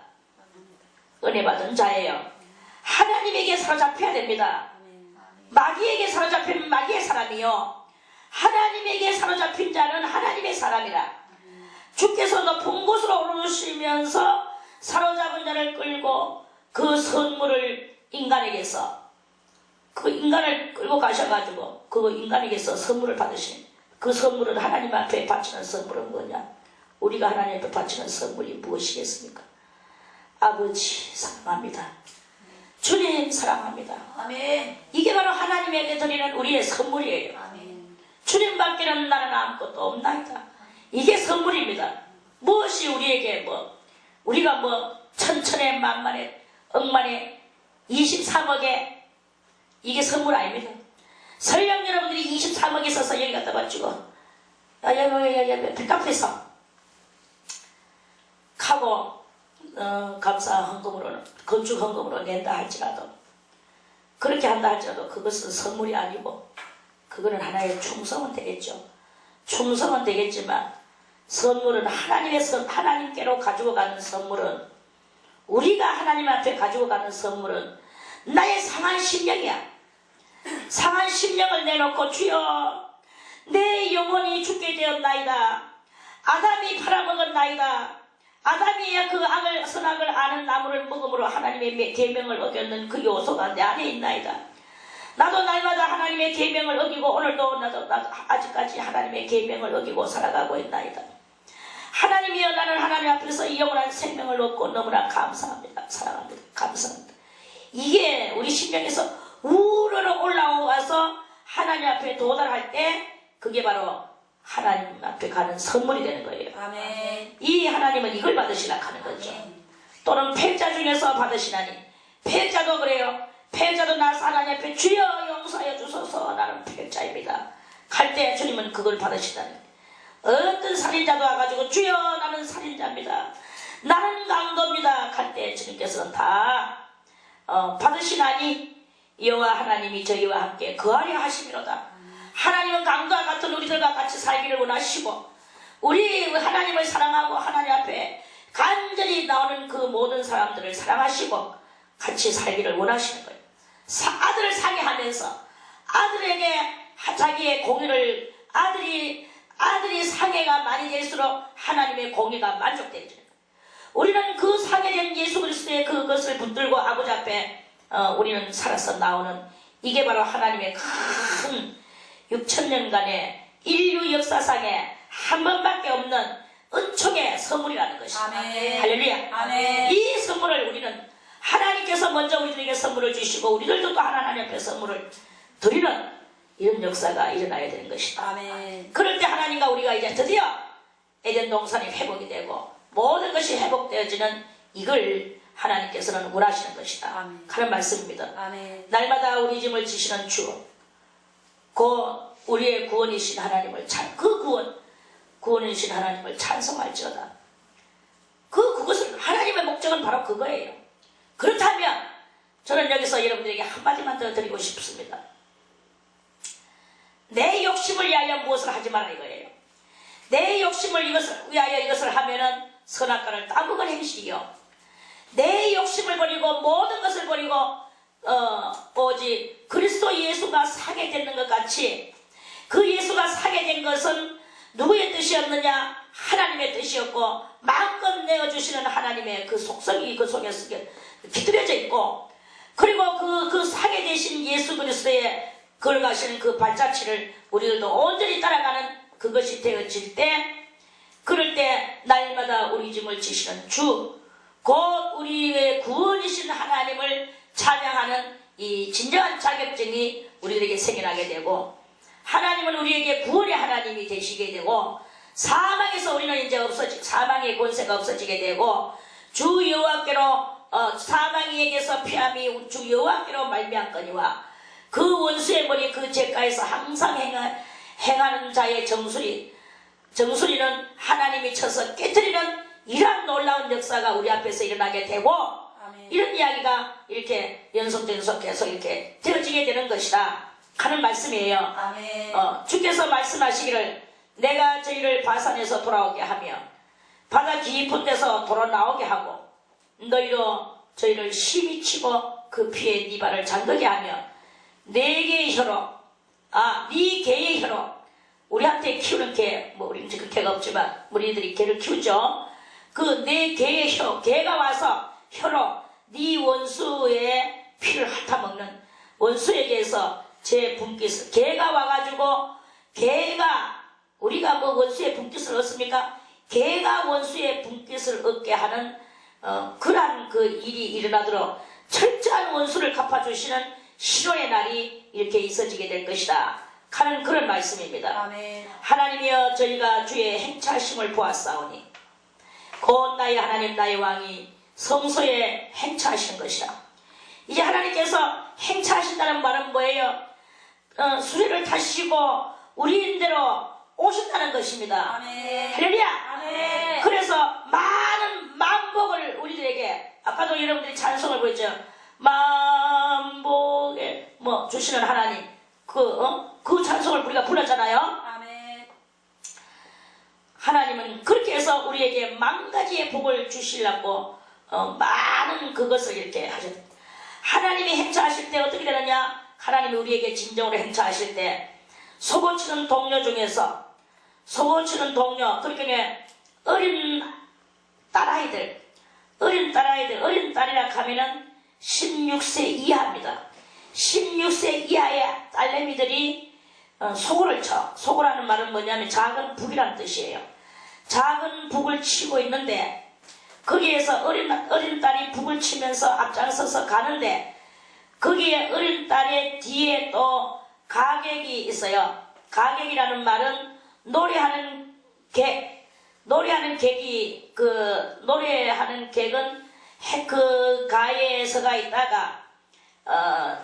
은혜 받은 자예요. 하나님에게 사로잡혀야 됩니다. 마귀에게 사로잡힌 마귀의 사람이요, 하나님에게 사로잡힌 자는 하나님의 사람이라. 주께서 높은 곳으로 오르시면서 사로잡은 자를 끌고 그 선물을 인간에게서, 그 인간을 끌고 가셔가지고 그 인간에게서 선물을 받으신, 그 선물은 하나님 앞에 바치는 선물은 뭐냐? 우리가 하나님 앞에 바치는 선물이 무엇이겠습니까? 아버지 사랑합니다. 주님 사랑합니다. 아멘. 이게 바로 하나님에게 드리는 우리의 선물이에요. 아멘. 주님 밖에는 나는 아무것도 없나이다. 이게 선물입니다. 무엇이 우리에게 우리가 천천에 만만에 억만에 23억에 이게 선물 아닙니다. 설령 여러분들이 23억 있어서 여기 갖다 바치고 백카페에서 하고 감사 헌금으로는, 건축 헌금으로 낸다 할지라도, 그렇게 한다 할지라도 그것은 선물이 아니고 그거는 하나의 충성은 되겠죠. 충성은 되겠지만 선물은 하나님께로 가지고 가는 선물은, 우리가 하나님 앞에 가지고 가는 선물은 나의 상한 심령이야. 상한 심령을 내놓고 주여 내 영혼이 죽게 되었나이다. 아담이 팔아먹은 나이다. 아담이 그 선악을 아는 나무를 먹음으로 하나님의 계명을 어겼는 그 요소가 내 안에 있나이다. 나도 날마다 하나님의 계명을 어기고 오늘도 나도 아직까지 하나님의 계명을 어기고 살아가고 있나이다. 하나님이여 나는 하나님 앞에서 이 영원한 생명을 얻고 너무나 감사합니다. 사랑합니다. 감사합니다. 이게 우리 심령에서 우러러 올라와서 하나님 앞에 도달할 때 그게 바로 하나님 앞에 가는 선물이 되는 거예요. 아멘. 이 하나님은 이걸 받으시라 하는 거죠. 또는 패자 중에서 받으시나니, 패자도 그래요. 패자도 나서 하나님 앞에 주여 용서하여 주소서 나는 패자입니다 할 때 주님은 그걸 받으시다니. 어떤 살인자도 와가지고 주여 나는 살인자입니다, 나는 강도입니다 할 때 주님께서는 다 받으시나니 여호와 하나님이 저희와 함께 거하려 하심이로다. 하나님은 강도와 같은 우리들과 같이 살기를 원하시고, 우리 하나님을 사랑하고 하나님 앞에 간절히 나오는 그 모든 사람들을 사랑하시고 같이 살기를 원하시는 거예요. 아들을 상해하면서 아들에게 자기의 공의를, 아들이 상해가 많이 될수록 하나님의 공의가 만족되는 거예요. 우리는 그 상해된 예수 그리스도의 그것을 붙들고 아버지 앞에 우리는 살아서 나오는, 이게 바로 하나님의 큰 6,000년간의 인류 역사상에 한 번밖에 없는 은총의 선물이라는 것입니다. 아멘. 할렐루야. 아멘. 이 선물을 우리는 하나님께서 먼저 우리들에게 선물을 주시고 우리들도 또 하나님 앞에 선물을 드리는 이런 역사가 일어나야 되는 것이다. 아멘. 그럴 때 하나님과 우리가 이제 드디어 에덴 동산이 회복이 되고 모든 것이 회복되어지는 이걸 하나님께서는 원하시는 것이다. 아멘. 하는 말씀입니다. 아멘. 날마다 우리 짐을 지시는 주, 그 우리의 구원이신 하나님을 구원이신 하나님을 찬송할지어다. 그것을 하나님의 목적은 바로 그거예요. 그렇다면 저는 여기서 여러분들에게 한마디만 더 드리고 싶습니다. 내 욕심을 위하여 무엇을 하지 마라 이거예요. 내 욕심을 위하여 이것을 하면은 선악과를 따먹은 행실이요. 내 욕심을 버리고 모든 것을 버리고 오직 그리스도 예수가 사게 되는 것 같이, 그 예수가 사게 된 것은 누구의 뜻이었느냐? 하나님의 뜻이었고 마음껏 내어주시는 하나님의 그 속성이 그 속에 깃들여져 있고, 그리고 그 사게 되신 예수 그리스도의 걸어가시는 그 발자취를 우리들도 온전히 따라가는 그것이 되어질 때, 그럴 때 날마다 우리 짐을 지시는 주, 곧 우리의 구원이신 하나님을 찬양하는 이 진정한 자격증이 우리들에게 생겨나게 되고, 하나님은 우리에게 구원의 하나님이 되시게 되고, 사망에서 우리는 이제 사망의 권세가 없어지게 되고, 주 여호와께로 사망에게서 피함이 주 여호와께로 말미암거니와 그 원수의 머리 그 죄가에서 항상 행하는 자의 정수리는 하나님이 쳐서 깨뜨리는 이러한 놀라운 역사가 우리 앞에서 일어나게 되고, 아멘. 이런 이야기가 이렇게 연속 계속 이렇게 되어지게 되는 것이다 하는 말씀이에요. 아멘. 주께서 말씀하시기를 내가 저희를 바산에서 돌아오게 하며 바다 깊은 데서 돌아 나오게 하고 너희로 저희를 심히 치고 그 피에 네 발을 잠그게 하며 네 개의 혀로 네 개의 혀로, 우리한테 키우는 개, 우리는 지금 개가 없지만 우리들이 개를 키우죠. 그 네 개의 개가 와서 혀로 네 원수의 피를 핥아먹는, 원수에게서 제 분깃을, 개가 와가지고, 우리가 뭐 원수의 분깃을 얻습니까? 개가 원수의 분깃을 얻게 하는 그러한 그 일이 일어나도록 철저한 원수를 갚아주시는 신호의 날이 이렇게 있어지게 될 것이다 하는 그런 말씀입니다. 아멘. 하나님이여 저희가 주의 행차하심을 보았사오니 곧 나의 하나님 나의 왕이 성소에 행차하시는 것이라. 이제 하나님께서 행차하신다는 말은 뭐예요? 수레를 타시고 우리인대로 오신다는 것입니다. 아멘. 할렐루야. 아멘. 그래서 많은 만복을 우리들에게, 아까도 여러분들이 찬송을 보였죠. 만복에 주시는 하나님, 그 찬송을 우리가 불렀잖아요. 아멘. 하나님은 그렇게 해서 우리에게 만 가지의 복을 주시려고 많은 그것을 이렇게 하셨다. 하나님이 행차하실 때 어떻게 되느냐? 하나님이 우리에게 진정으로 행차하실 때 속옷치는 동료 중에서 속옷치는 동료, 그러니까 어린 딸이라 하면은 16세 이하입니다. 16세 이하의 딸내미들이 소고를 쳐. 소고라는 말은 뭐냐면 작은 북이라는 뜻이에요. 작은 북을 치고 있는데 거기에서 어린 딸이 북을 치면서 앞장서서 가는데 거기에 어린 딸의 뒤에 또 가객이 있어요. 가객이라는 말은 노래하는 객이 노래하는 객은 그 가에 서가 있다가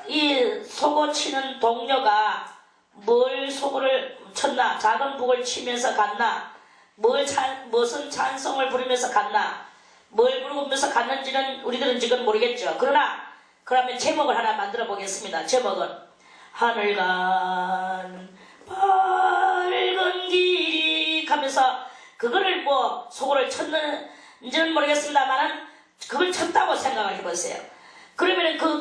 이 소고 치는 동료가 뭘 소고를 쳤나, 작은 북을 치면서 갔나, 무슨 찬송을 부르면서 갔나, 뭘 부르면서 갔는지는 우리들은 지금 모르겠죠. 그러면 제목을 하나 만들어 보겠습니다. 제목은 하늘 간 밝은 길이 하면서 그거를 뭐 소고를 쳤는지는 모르겠습니다만은 그걸 쳤다고 생각을 해보세요. 그러면 그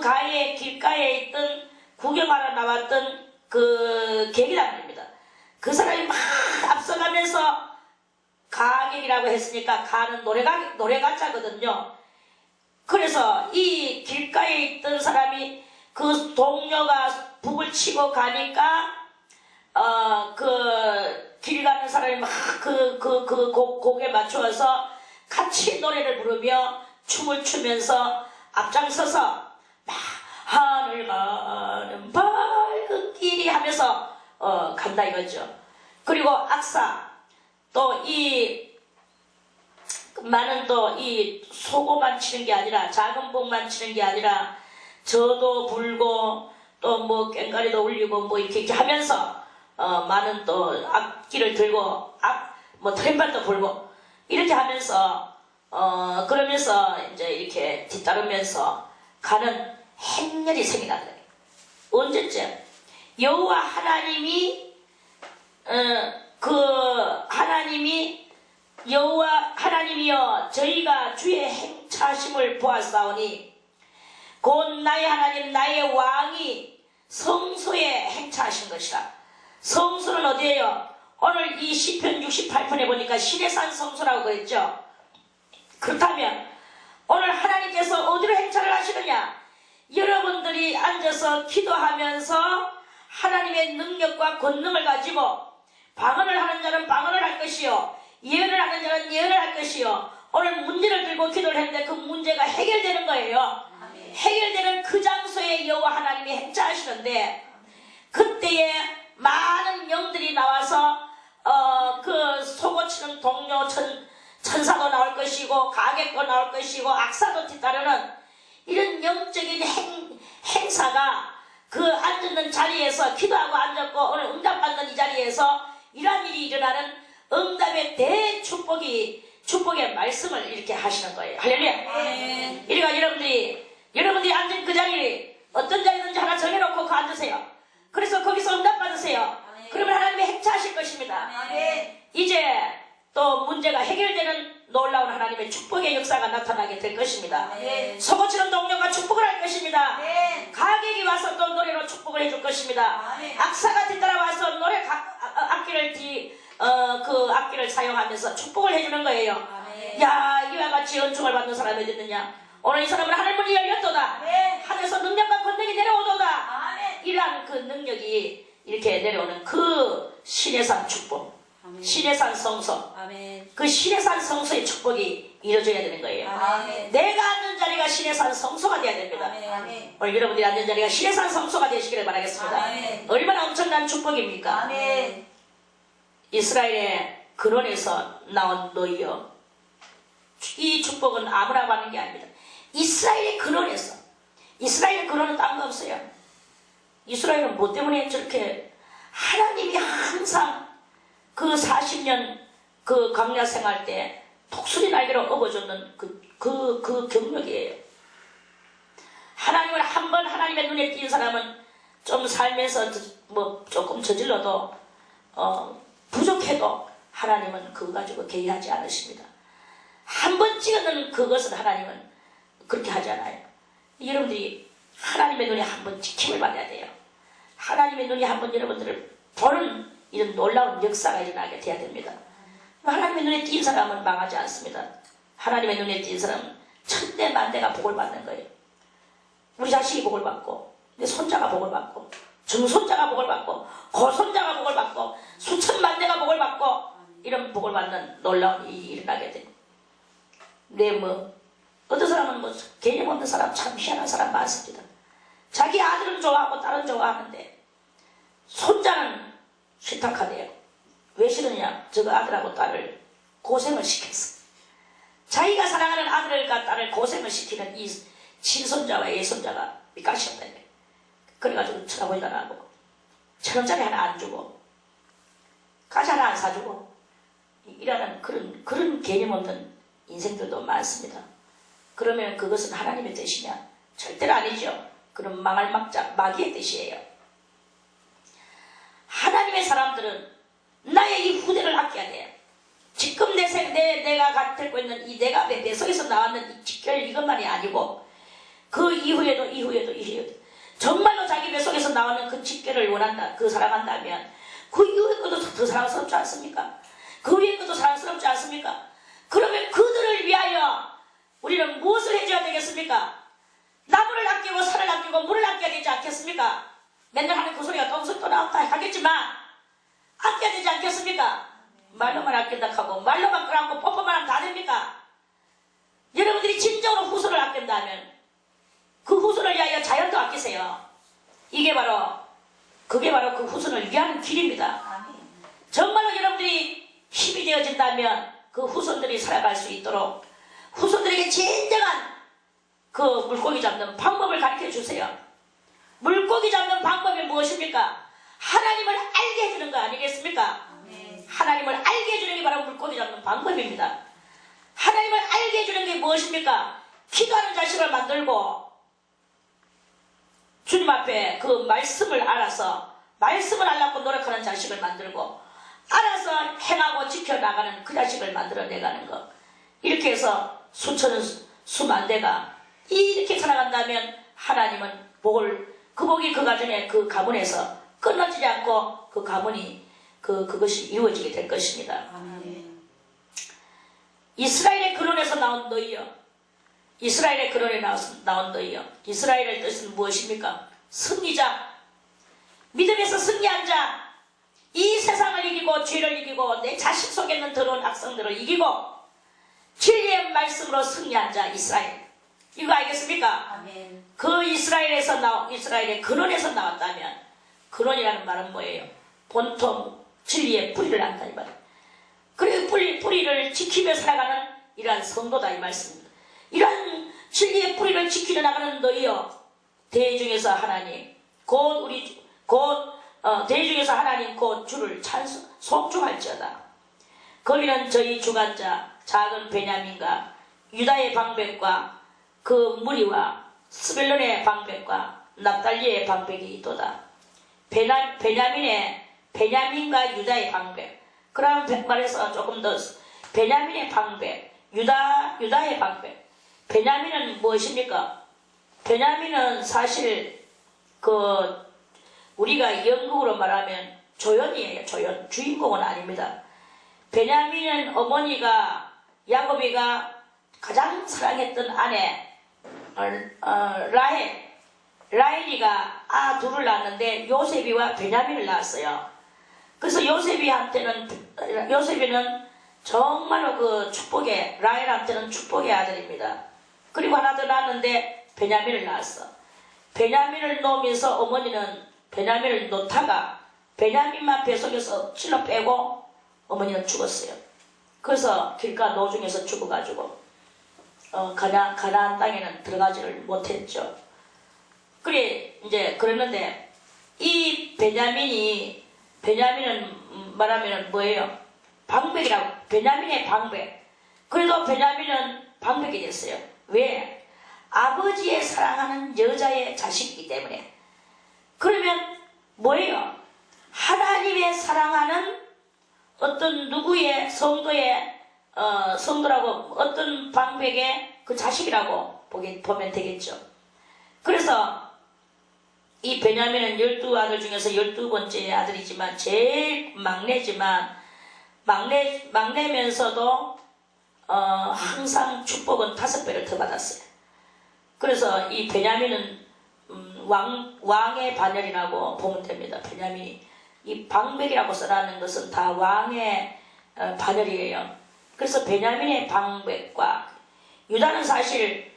길가에 있던 구경하러 나왔던 그 객이란 말입니다. 그 사람이 막 앞서가면서 가객이라고 했으니까 가는 노래가짜거든요. 그래서 이 길가에 있던 사람이 그 동료가 북을 치고 가니까 그 길 가는 사람이 막 곡에 맞추어서 같이 노래를 부르며 춤을 추면서 앞장서서 막 하늘 가는 밝은 길이 하면서 간다 이거죠. 그리고 악사 또 많은 또 이 소고만 치는 게 아니라 작은 북만 치는 게 아니라 저도 불고 또 뭐 꽹과리도 울리고 뭐 이렇게 하면서 많은 또 악기를 들고 뭐 트램발도 불고 이렇게 하면서 그러면서 이제 이렇게 뒤따르면서 가는 행렬이 생겨나더래요. 언제쯤 여호와 하나님이여 저희가 주의 행차심을 보았사오니 곧 나의 하나님 나의 왕이 성소에 행차하신 것이라. 성소는 어디예요? 오늘 이 시편 68편에 보니까 시내산 성소라고 그랬죠. 그렇다면 오늘 하나님께서 어디로 행차를 하시느냐? 여러분들이 앉아서 기도하면서 하나님의 능력과 권능을 가지고 방언을 하는 자는 방언을 할 것이요 예언을 하는 자는 예언을 할 것이요 오늘 문제를 들고 기도를 했는데 그 문제가 해결되는 거예요. 아멘. 해결되는 그 장소에 여호와 하나님이 행차하시는데 그때에 많은 영들이 나와서 그 소고치는 동료 천사도 나올 것이고 가객도 나올 것이고 악사도 뒤따르는 이런 영적인 행사가 그 앉는 자리에서 기도하고 앉았고 오늘 응답받는 이 자리에서 이러한 일이 일어나는 응답의 축복의 말씀을 이렇게 하시는 거예요. 할렐루야. 아멘. 이러니까 여러분들이 앉은 그 자리에 어떤 자리든지 하나 정해놓고 앉으세요. 그래서 거기서 응답 받으세요. 아멘. 그러면 하나님이 행차하실 것입니다. 아멘. 이제 또 문제가 해결되는 놀라운 하나님의 축복의 역사가 나타나게 될 것입니다. 아멘. 소고치는 동료가 축복을 할 것입니다. 아멘. 가객이 와서 또 노래로 축복을 해줄 것입니다. 아멘. 악사가 뒤따라와서 그 악기를 사용하면서 축복을 해주는 거예요. 아멘. 야, 이와 같이 은총을 받는 사람이 어디 있느냐? 오늘 이 사람은 하늘 문이 열렸도다. 아멘. 하늘에서 능력과 권능이 내려오도다. 아멘. 이러한 그 능력이 이렇게 내려오는 그 시내산 축복, 아멘. 시내산 성소, 아멘. 그 시내산 성소의 축복이 이루어져야 되는 거예요. 아멘. 내가 앉는 자리가 시내산 성소가 되어야 됩니다. 아멘. 오늘 여러분들이 앉는 자리가 시내산 성소가 되시기를 바라겠습니다. 아멘. 얼마나 엄청난 축복입니까? 아멘. 이스라엘의 근원에서 나온 너희여, 이 축복은 아무나 받는 게 아닙니다. 이스라엘의 근원에서, 이스라엘의 근원은 딴 거 없어요. 이스라엘은 뭐 때문에 저렇게 하나님이 항상 그 40년 그 광야 생활 때 독수리 날개로 업어줬는 그 경력이에요. 하나님을 한번 하나님의 눈에 띈 사람은 좀 살면서 뭐 조금 저질러도 부족해도 하나님은 그거 가지고 개의하지 않으십니다. 한 번 찍어놓은 그것을 하나님은 그렇게 하지 않아요. 여러분들이 하나님의 눈에 한 번 지킴을 받아야 돼요. 하나님의 눈이 한 번 여러분들을 보는 이런 놀라운 역사가 일어나게 돼야 됩니다. 하나님의 눈에 띈 사람은 망하지 않습니다. 하나님의 눈에 띈 사람은 천대 만대가 복을 받는 거예요. 우리 자식이 복을 받고 내 손자가 복을 받고 증손자가 복을 받고 고손자가 복을 받고 수천만 대가 복을 받고 이런 복을 받는 놀라운 일이 일어나게 돼요. 어떤 사람은 개념 없는 사람, 참 희한한 사람 많습니다. 자기 아들은 좋아하고 딸은 좋아하는데 손자는 싫다하대요. 왜 싫으냐? 저거 아들하고 딸을 고생을 시켰어. 자기가 사랑하는 아들과 딸을 고생을 시키는 이 친손자와 예손자가 밑가시 없다. 그래가지고 쳐다보지도 안 하고 1,000원짜리 하나 안 주고 가시 하나 안 사주고 이라는 그런 개념 없는 인생들도 많습니다. 그러면 그것은 하나님의 뜻이냐? 절대로 아니죠. 그럼 망할 막자 마귀의 뜻이에요. 하나님의 사람들은 나의 이 후대를 아껴야 돼요. 지금 내가 갖고 있는 이 내가 내 속에서 나왔는 이 직결 이것만이 아니고 그 이후에도 정말로 자기 뱃속에서 나오는 그 직결을 원한다, 그 사랑한다면 그 이후의 것도 더 사랑스럽지 않습니까? 그 위의 것도 사랑스럽지 않습니까? 그러면 그들을 위하여 우리는 무엇을 해줘야 되겠습니까? 나무를 아끼고 산을 아끼고 물을 아껴야 되지 않겠습니까? 맨날 하는 그 소리가 똥손 나왔다 하겠지만 아껴야 되지 않겠습니까? 말로만 아낀다 하고 말로만 끌어안고 뽀뽀만 하면 다 됩니까? 여러분들이 진정으로 후손을 아낀다면 그 후손을 위하여 자연도 아끼세요. 그게 바로 그 후손을 위하는 길입니다. 정말로 여러분들이 힘이 되어진다면 그 후손들이 살아갈 수 있도록 후손들에게 진정한 그 물고기 잡는 방법을 가르쳐 주세요. 물고기 잡는 방법이 무엇입니까? 하나님을 알게 해주는 거 아니겠습니까? 하나님을 알게 해주는 게 바로 물고기 잡는 방법입니다. 하나님을 알게 해주는 게 무엇입니까? 기도하는 자식을 만들고 주님 앞에 그 말씀을 알아서 말씀을 알라고 노력하는 자식을 만들고 알아서 행하고 지켜나가는 그 자식을 만들어내가는 것. 이렇게 해서 수천은 수만 대가 이렇게 살아간다면 하나님은 그 복이 그 가정에 그 가문에서 끊어지지 않고 그 가문이 그것이 이루어지게 될 것입니다. 이스라엘의 근원에서 나온 너희여. 이스라엘의 근원에 나온 너희여. 이스라엘의 뜻은 무엇입니까? 승리자. 믿음에서 승리한 자. 이 세상을 이기고 죄를 이기고 내 자식 속에 있는 더러운 악성들을 이기고 진리의 말씀으로 승리한 자 이스라엘. 이거 알겠습니까? 그 이스라엘의 근원에서 나왔다면 근원이라는 말은 뭐예요? 본토 진리의 뿌리를 한다 이 말이에요. 그리고 뿌리를 지키며 살아가는 이러한 성도다 이 말씀입니다. 이러한 진리의 뿌리를 지키려 나가는 너희여. 대중에서 하나님 대중에서 하나님 곧 주를 송축할지어다. 거기는 저희 주관자 작은 베냐민과 유다의 방백과 그 무리와 스벨론의 방백과 납달리의 방백이 있도다. 베냐민과 유다의 방백. 그럼 말해서 조금 더 베냐민의 방백, 유다의 방백. 베냐민은 무엇입니까? 베냐민은 사실 우리가 영국으로 말하면 조연이에요. 조연. 주인공은 아닙니다. 베냐민은 어머니가 야곱이가 가장 사랑했던 아내 라헬이가 둘을 낳았는데 요셉이와 베냐민을 낳았어요. 그래서 요셉이는 정말로 그 축복의 라헬한테는 축복의 아들입니다. 그리고 하나 더 낳았는데 베냐민을 낳았어. 베냐민을 놓으면서 어머니는 베냐민을 놓다가 베냐민만 뱃속에서 찔러 빼고 어머니는 죽었어요. 그래서 길가 노중에서 죽어가지고 가나안 땅에는 들어가지를 못했죠. 그랬는데 이 베냐민은 말하면 뭐예요? 방백이라고. 베냐민의 방백. 그래도 베냐민은 방백이 됐어요. 왜? 아버지의 사랑하는 여자의 자식이기 때문에. 그러면 뭐예요? 하나님의 사랑하는 어떤 누구의 성도의 성도라고 어떤 방백의 그 자식이라고 보면 되겠죠. 그래서 이 베냐민은 12아들 중에서 12번째 아들이지만 제일 막내지만 막내면서도 항상 축복은 5배를 더 받았어요. 그래서 이 베냐민은 왕의 반열이라고 보면 됩니다. 베냐민이 이 방백이라고 써라는 것은 다 왕의 반열이에요. 그래서 베냐민의 방백과 유다는 사실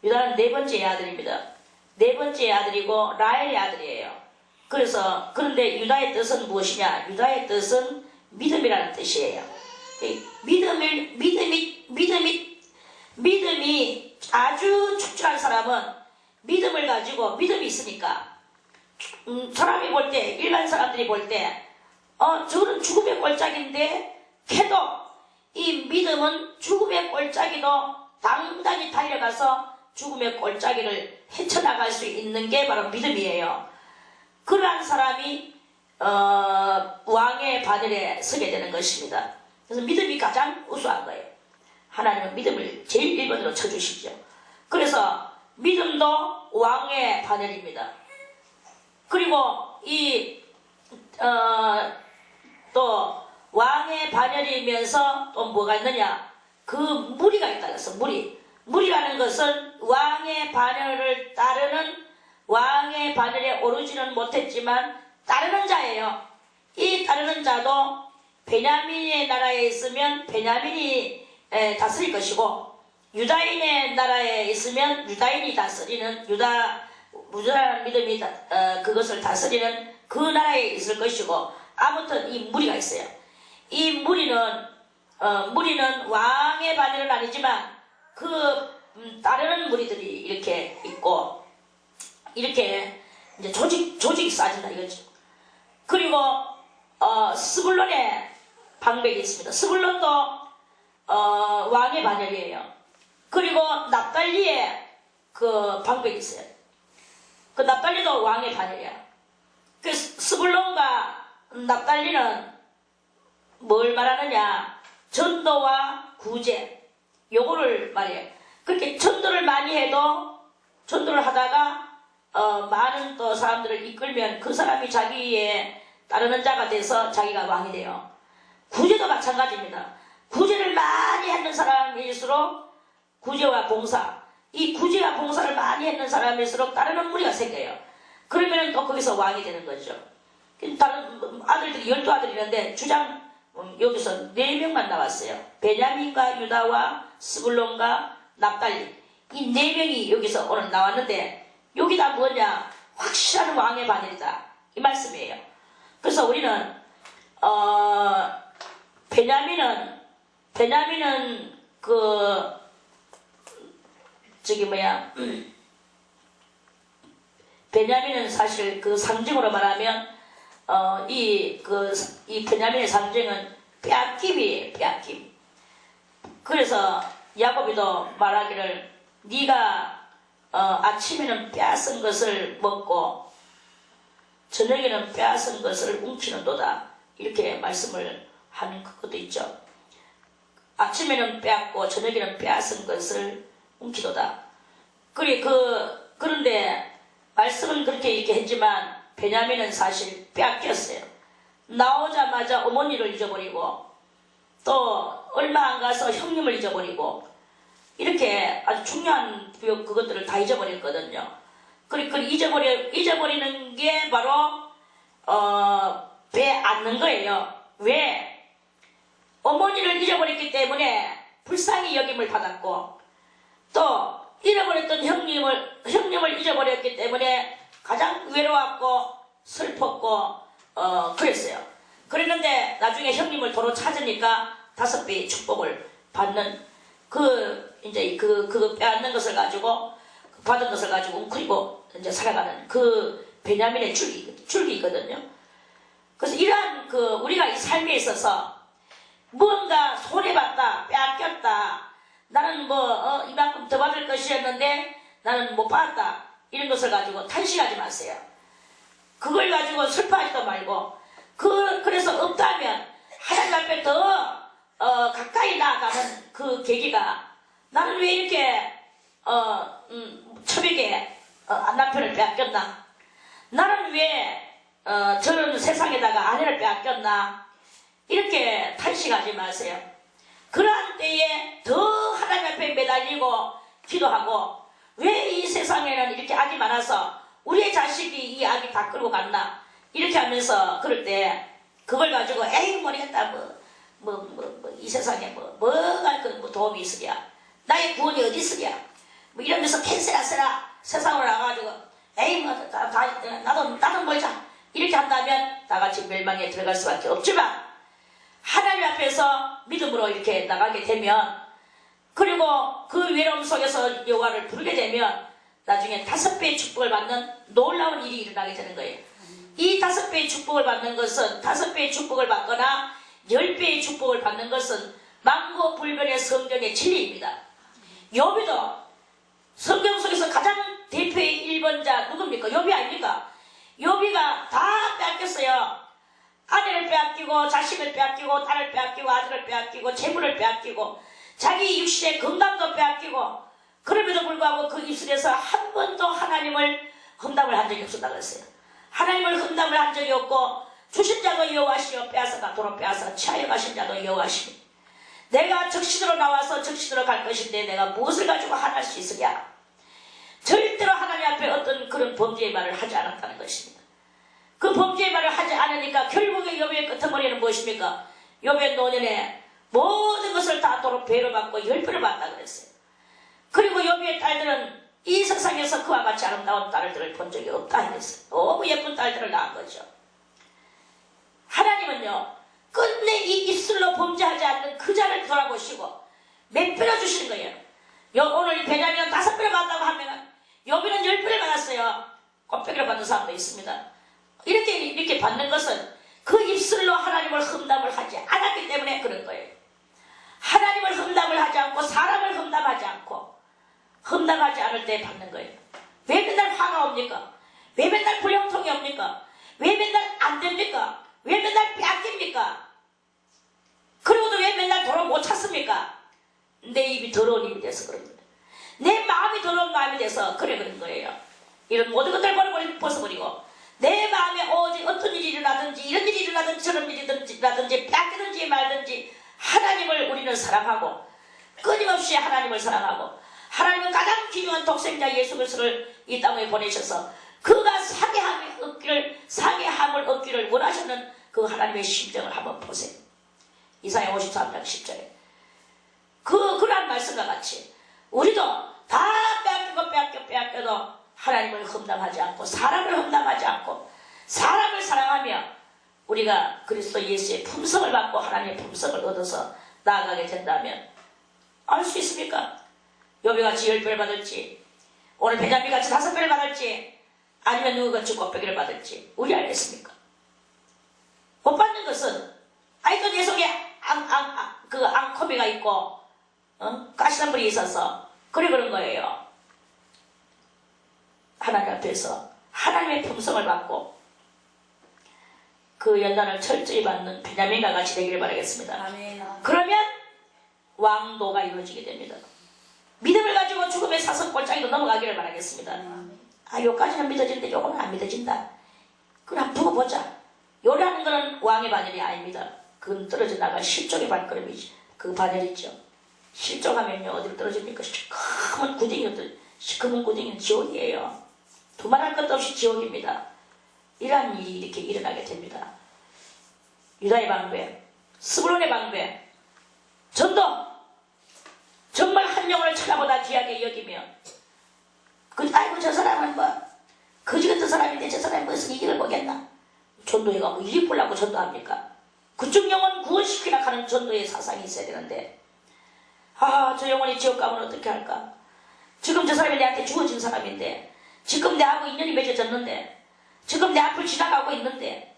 유다는 4번째 아들입니다. 4번째 아들이고 라헬의 아들이에요. 그런데 유다의 뜻은 무엇이냐? 유다의 뜻은 믿음이라는 뜻이에요. 믿음이 아주 축출한 사람은 믿음을 가지고 믿음이 있으니까 사람이 볼 때, 일반 사람들이 볼 때 저거는 죽음의 꼴짝인데 캐도 이 믿음은 죽음의 꼴짝이도 당당히 달려가서 죽음의 꼴짝이를 헤쳐나갈 수 있는 게 바로 믿음이에요. 그러한 사람이 왕의 반열에 서게 되는 것입니다. 그래서 믿음이 가장 우수한 거예요. 하나님은 믿음을 제일 1번으로 쳐주시죠. 그래서 믿음도 왕의 반열입니다. 그리고 또 왕의 반열이면서 또 뭐가 있느냐? 그 무리가 있다 그랬어. 무리라는 것은 왕의 반열을 따르는 왕의 반열에 오르지는 못했지만 따르는 자예요. 이 따르는 자도 베냐민의 나라에 있으면 베냐민이 다스릴 것이고 유다인의 나라에 있으면 유다인이 다스리는 유다라는 믿음이 그것을 다스리는 그 나라에 있을 것이고 아무튼 이 무리가 있어요. 이 무리는 왕의 반열은 아니지만 따르는 무리들이 이렇게 있고 이렇게 이제 조직이 쌓아진다 이거죠. 그리고 스불론의 방백이 있습니다. 스불론도 왕의 반열이에요. 그리고 납달리의 그 방백이 있어요. 그 납달리도 왕의 반열이야. 그 스불론과 납달리는 뭘 말하느냐? 전도와 구제, 요거를 말해요. 그렇게 전도를 많이 해도 전도를 하다가 많은 또 사람들을 이끌면 그 사람이 자기의 따르는 자가 돼서 자기가 왕이 돼요. 구제도 마찬가지입니다. 구제를 많이 하는 사람일수록 구제와 봉사, 이 구제와 봉사를 많이 하는 사람일수록 따르는 무리가 생겨요. 그러면 또 거기서 왕이 되는 거죠. 다른 아들들이 12아들이 있는데 여기서 4명만 나왔어요. 베냐민과 유다와 스불론과 납달리, 이 4명이 여기서 오늘 나왔는데 여기다 뭐냐? 확실한 왕의 반열이다 이 말씀이에요. 그래서 우리는 베냐민은 베냐민은 사실 그 상징으로 말하면 이 베냐민의 상징은 빼앗김이에요. 빼앗김. 그래서 야곱이도 말하기를 네가 아침에는 빼앗은 것을 먹고 저녁에는 빼앗은 것을 웅키는도다 이렇게 말씀을 하는 그것도 있죠. 아침에는 빼앗고 저녁에는 빼앗은 것을 웅키도다. 그런데 말씀은 그렇게 이렇게 했지만 베냐민은 사실 빼앗겼어요. 나오자마자 어머니를 잊어버리고 또 얼마 안 가서 형님을 잊어버리고 이렇게 아주 중요한 그것들을 다 잊어버렸거든요. 그리고 잊어버리는 게 바로 배 앓는 거예요. 왜? 어머니를 잊어버렸기 때문에 불쌍히 여김을 받았고 또 잃어버렸던 형님을 잊어버렸기 때문에 가장 외로웠고 슬펐고 그랬어요. 그랬는데 나중에 형님을 도로 찾으니까 5배의 축복을 받는 그거 빼앗는 것을 가지고 받은 것을 가지고 웅크리고 이제 살아가는 그 베냐민의 줄기거든요. 그래서 이러한 우리가 이 삶에 있어서 무언가 손해봤다, 빼앗겼다, 나는 이만큼 더 받을 것이었는데 나는 못 받았다, 이런 것을 가지고 탄식하지 마세요. 그걸 가지고 슬퍼하지도 말고 그래서 없다면 하나님 앞에 더 가까이 나아가는 그 계기가 나는 왜 이렇게 처벽에 남편을 빼앗겼나? 나는 왜 저런 세상에다가 아내를 빼앗겼나? 이렇게 탄식하지 마세요. 그러한 때에 더 하나님 앞에 매달리고 기도하고 왜 이 세상에는 이렇게 악이 많아서 우리의 자식이 이 악이 다 끌고 갔나? 이렇게 하면서 그럴 때 그걸 가지고 에이 모르겠다 이 세상에 뭐가 그 도움이 있으랴? 나의 구원이 어디 있으랴? 뭐 이러면서 캔슬하세라 세상으로 나가가지고 에이 나도 멀자 이렇게 한다면 다같이 멸망에 들어갈 수밖에 없지만 하나님 앞에서 믿음으로 이렇게 나가게 되면 그리고 그 외로움 속에서 여호와를 부르게 되면 나중에 5배의 축복을 받는 놀라운 일이 일어나게 되는 거예요. 이 5배의 축복을 받는 것은 5배의 축복을 받거나 10배의 축복을 받는 것은 만고불변의 성경의 진리입니다. 욥이도 성경 속에서 가장 대표의 1번자 누굽니까? 욥이 아닙니까? 욥이가 다 빼앗겼어요. 아내를 빼앗기고 자식을 빼앗기고 딸을 빼앗기고 아들을 빼앗기고 재물을 빼앗기고 자기 육신의 건강도 빼앗기고 그럼에도 불구하고 그 입술에서 한 번도 하나님을 험담을 한 적이 없었다고 했어요. 하나님을 험담을 한 적이 없고 주신 자도 여호와시요 빼앗아가 도로 빼앗아 취하여 가신 자도 여호와시니 내가 적신으로 나와서 적신으로 갈 것인데 내가 무엇을 가지고 하할 수 있으랴? 절대로 하나님 앞에 어떤 그런 범죄의 말을 하지 않았다는 것입니다. 그 범죄의 말을 하지 않으니까 결국에 욥의 끄트머리는 무엇입니까? 욥의 노년에 모든 것을 다 도로 배로 받고 10배를 받다 그랬어요. 그리고 욥의 딸들은 이 세상에서 그와 같이 아름다운 딸들을 본 적이 없다 그랬어요. 너무 예쁜 딸들을 낳은 거죠. 하나님은요 끝내 이 입술로 범죄하지 않는 그 자를 돌아보시고 몇 배로 주시는 거예요. 오늘 베냐민은 5배를 받는다고 하면 욥이는 10배를 받았어요. 곱배기를 받는 사람도 있습니다. 이렇게 받는 것은 그 입술로 하나님을 험담을 하지 않았기 때문에 그런 거예요. 하나님을 험담을 하지 않고 사람을 험담하지 않고 험담하지 않을 때 받는 거예요. 왜 맨날 화가 옵니까? 왜 맨날 불형통이 옵니까? 왜 맨날 안 됩니까? 왜 맨날 빼앗깁니까? 그리고도 왜 맨날 도로 못 찾습니까? 내 입이 더러운 입이 돼서 그런 거예요. 내 마음이 더러운 마음이 돼서 그런 거예요. 이런 모든 것들을 벗어버리고 내 마음에 오직 어떤 일이 일어나든지 이런 일이 일어나든지 저런 일이 일어나든지 빼앗기든지 말든지 하나님을 우리는 사랑하고 끊임없이 하나님을 사랑하고 하나님은 가장 귀중한 독생자 예수 그리스도를 이 땅에 보내셔서 그가 상해함을 얻기를 원하시는 그 하나님의 심정을 한번 보세요. 이사야 53장 10절에 그러한 말씀과 같이 우리도 다 빼앗겨도 하나님을 험담하지 않고 사람을 험담하지 않고 사람을 사랑하며 우리가 그리스도 예수의 품성을 받고 하나님의 품성을 얻어서 나아가게 된다면 알 수 있습니까? 욥이같이 10배를 받을지 오늘 베냐민같이 5배를 받을지 아니면 누구같이 9배를 받을지 우리 알겠습니까? 못 받는 것은 아이고 내 속에 그 앙코미가 있고 가시나물이 있어서 그런 거예요. 하나님 앞에서 하나님의 품성을 받고 그 연단을 철저히 받는 베냐민과 같이 되기를 바라겠습니다. 아멘. 그러면 왕도가 이루어지게 됩니다. 믿음을 가지고 죽음의 사선 골짜기로 넘어가기를 바라겠습니다. 요까지는 믿어지는데 요거는 안 믿어진다. 그럼 한번 두고 보자. 요라는 거는 왕의 바늘이 아닙니다. 그건 떨어져 나갈 실족의 발걸음이지. 그 바늘 있죠. 실족하면요 어디로 떨어집니까? 시커먼 구덩이는 지옥이에요. 두말할 것도 없이 지옥입니다. 이러한 일이 이렇게 일어나게 됩니다. 유다의 방배, 스불론의 방배, 전도 정말 한 영혼을 천하보다 귀하게 여기며 아이고 저 사람은 거지 같은 사람인데 저 사람이 무슨 이익을 보겠나? 전도회가 뭐 이익 보려고 전도합니까? 그쪽 영혼 구원시키라 하는 전도의 사상이 있어야 되는데 저 영혼이 지옥 가면 어떻게 할까? 지금 저 사람이 내한테 주어진 사람인데 지금 내하고 인연이 맺어졌는데 지금 내 앞을 지나가고 있는데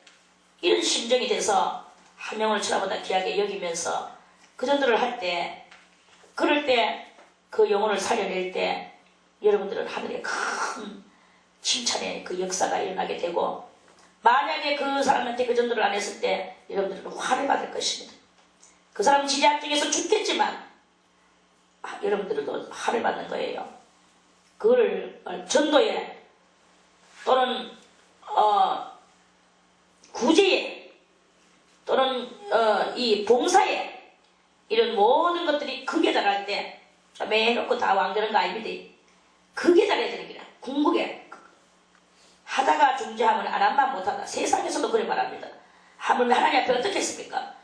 이런 심정이 돼서 한 영혼을 천하보다 귀하게 여기면서 그 전도를 할 때 그럴 때 그 영혼을 살려낼 때 여러분들은 하늘의 큰 칭찬의 그 역사가 일어나게 되고 만약에 그 사람한테 그 정도를 안 했을 때 여러분들은 화를 받을 것입니다. 그 사람은 지제학 중에서 죽겠지만 여러분들도 화를 받는 거예요. 그걸 전도에 또는 구제에 또는 이 봉사에 이런 모든 것들이 극에 달할 때 매놓고 다 왕되는 거 아닙니다. 극에 달해야 되는 게라 궁극에 하다가 중재하면 안 한만 못하다. 세상에서도 그래 말합니다. 하면 하나님 앞에 어떻게 했습니까?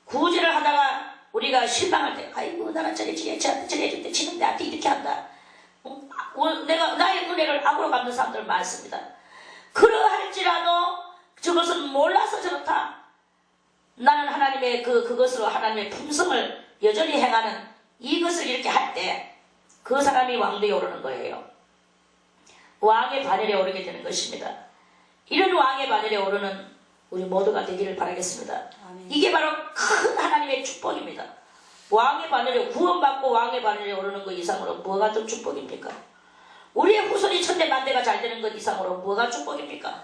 구제를 하다가 우리가 실망할 때 아이고 나는 저래 해줄 때 지는 나한테 이렇게 한다. 내가 나의 은혜를 악으로 갚는 사람들 많습니다. 그러할지라도 저것은 몰라서 저렇다. 나는 하나님의 그것으로 하나님의 품성을 여전히 행하는 이것을 이렇게 할 때 그 사람이 왕대에 오르는 거예요. 왕의 바늘에 오르게 되는 것입니다. 이런 왕의 바늘에 오르는 우리 모두가 되기를 바라겠습니다. 아멘. 이게 바로 큰 하나님의 축복입니다. 왕의 바늘에 구원받고 왕의 바늘에 오르는 것 이상으로 뭐가 더 축복입니까? 우리의 후손이 천대만대가 잘 되는 것 이상으로 뭐가 축복입니까?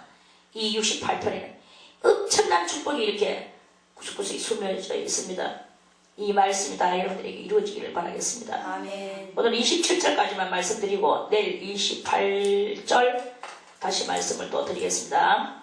이 68편에는 엄청난 축복이 이렇게 구석구석이 숨겨져 있습니다. 이 말씀이 다 여러분들에게 이루어지기를 바라겠습니다. 아멘. 오늘 27절까지만 말씀드리고 내일 28절 다시 말씀을 또 드리겠습니다.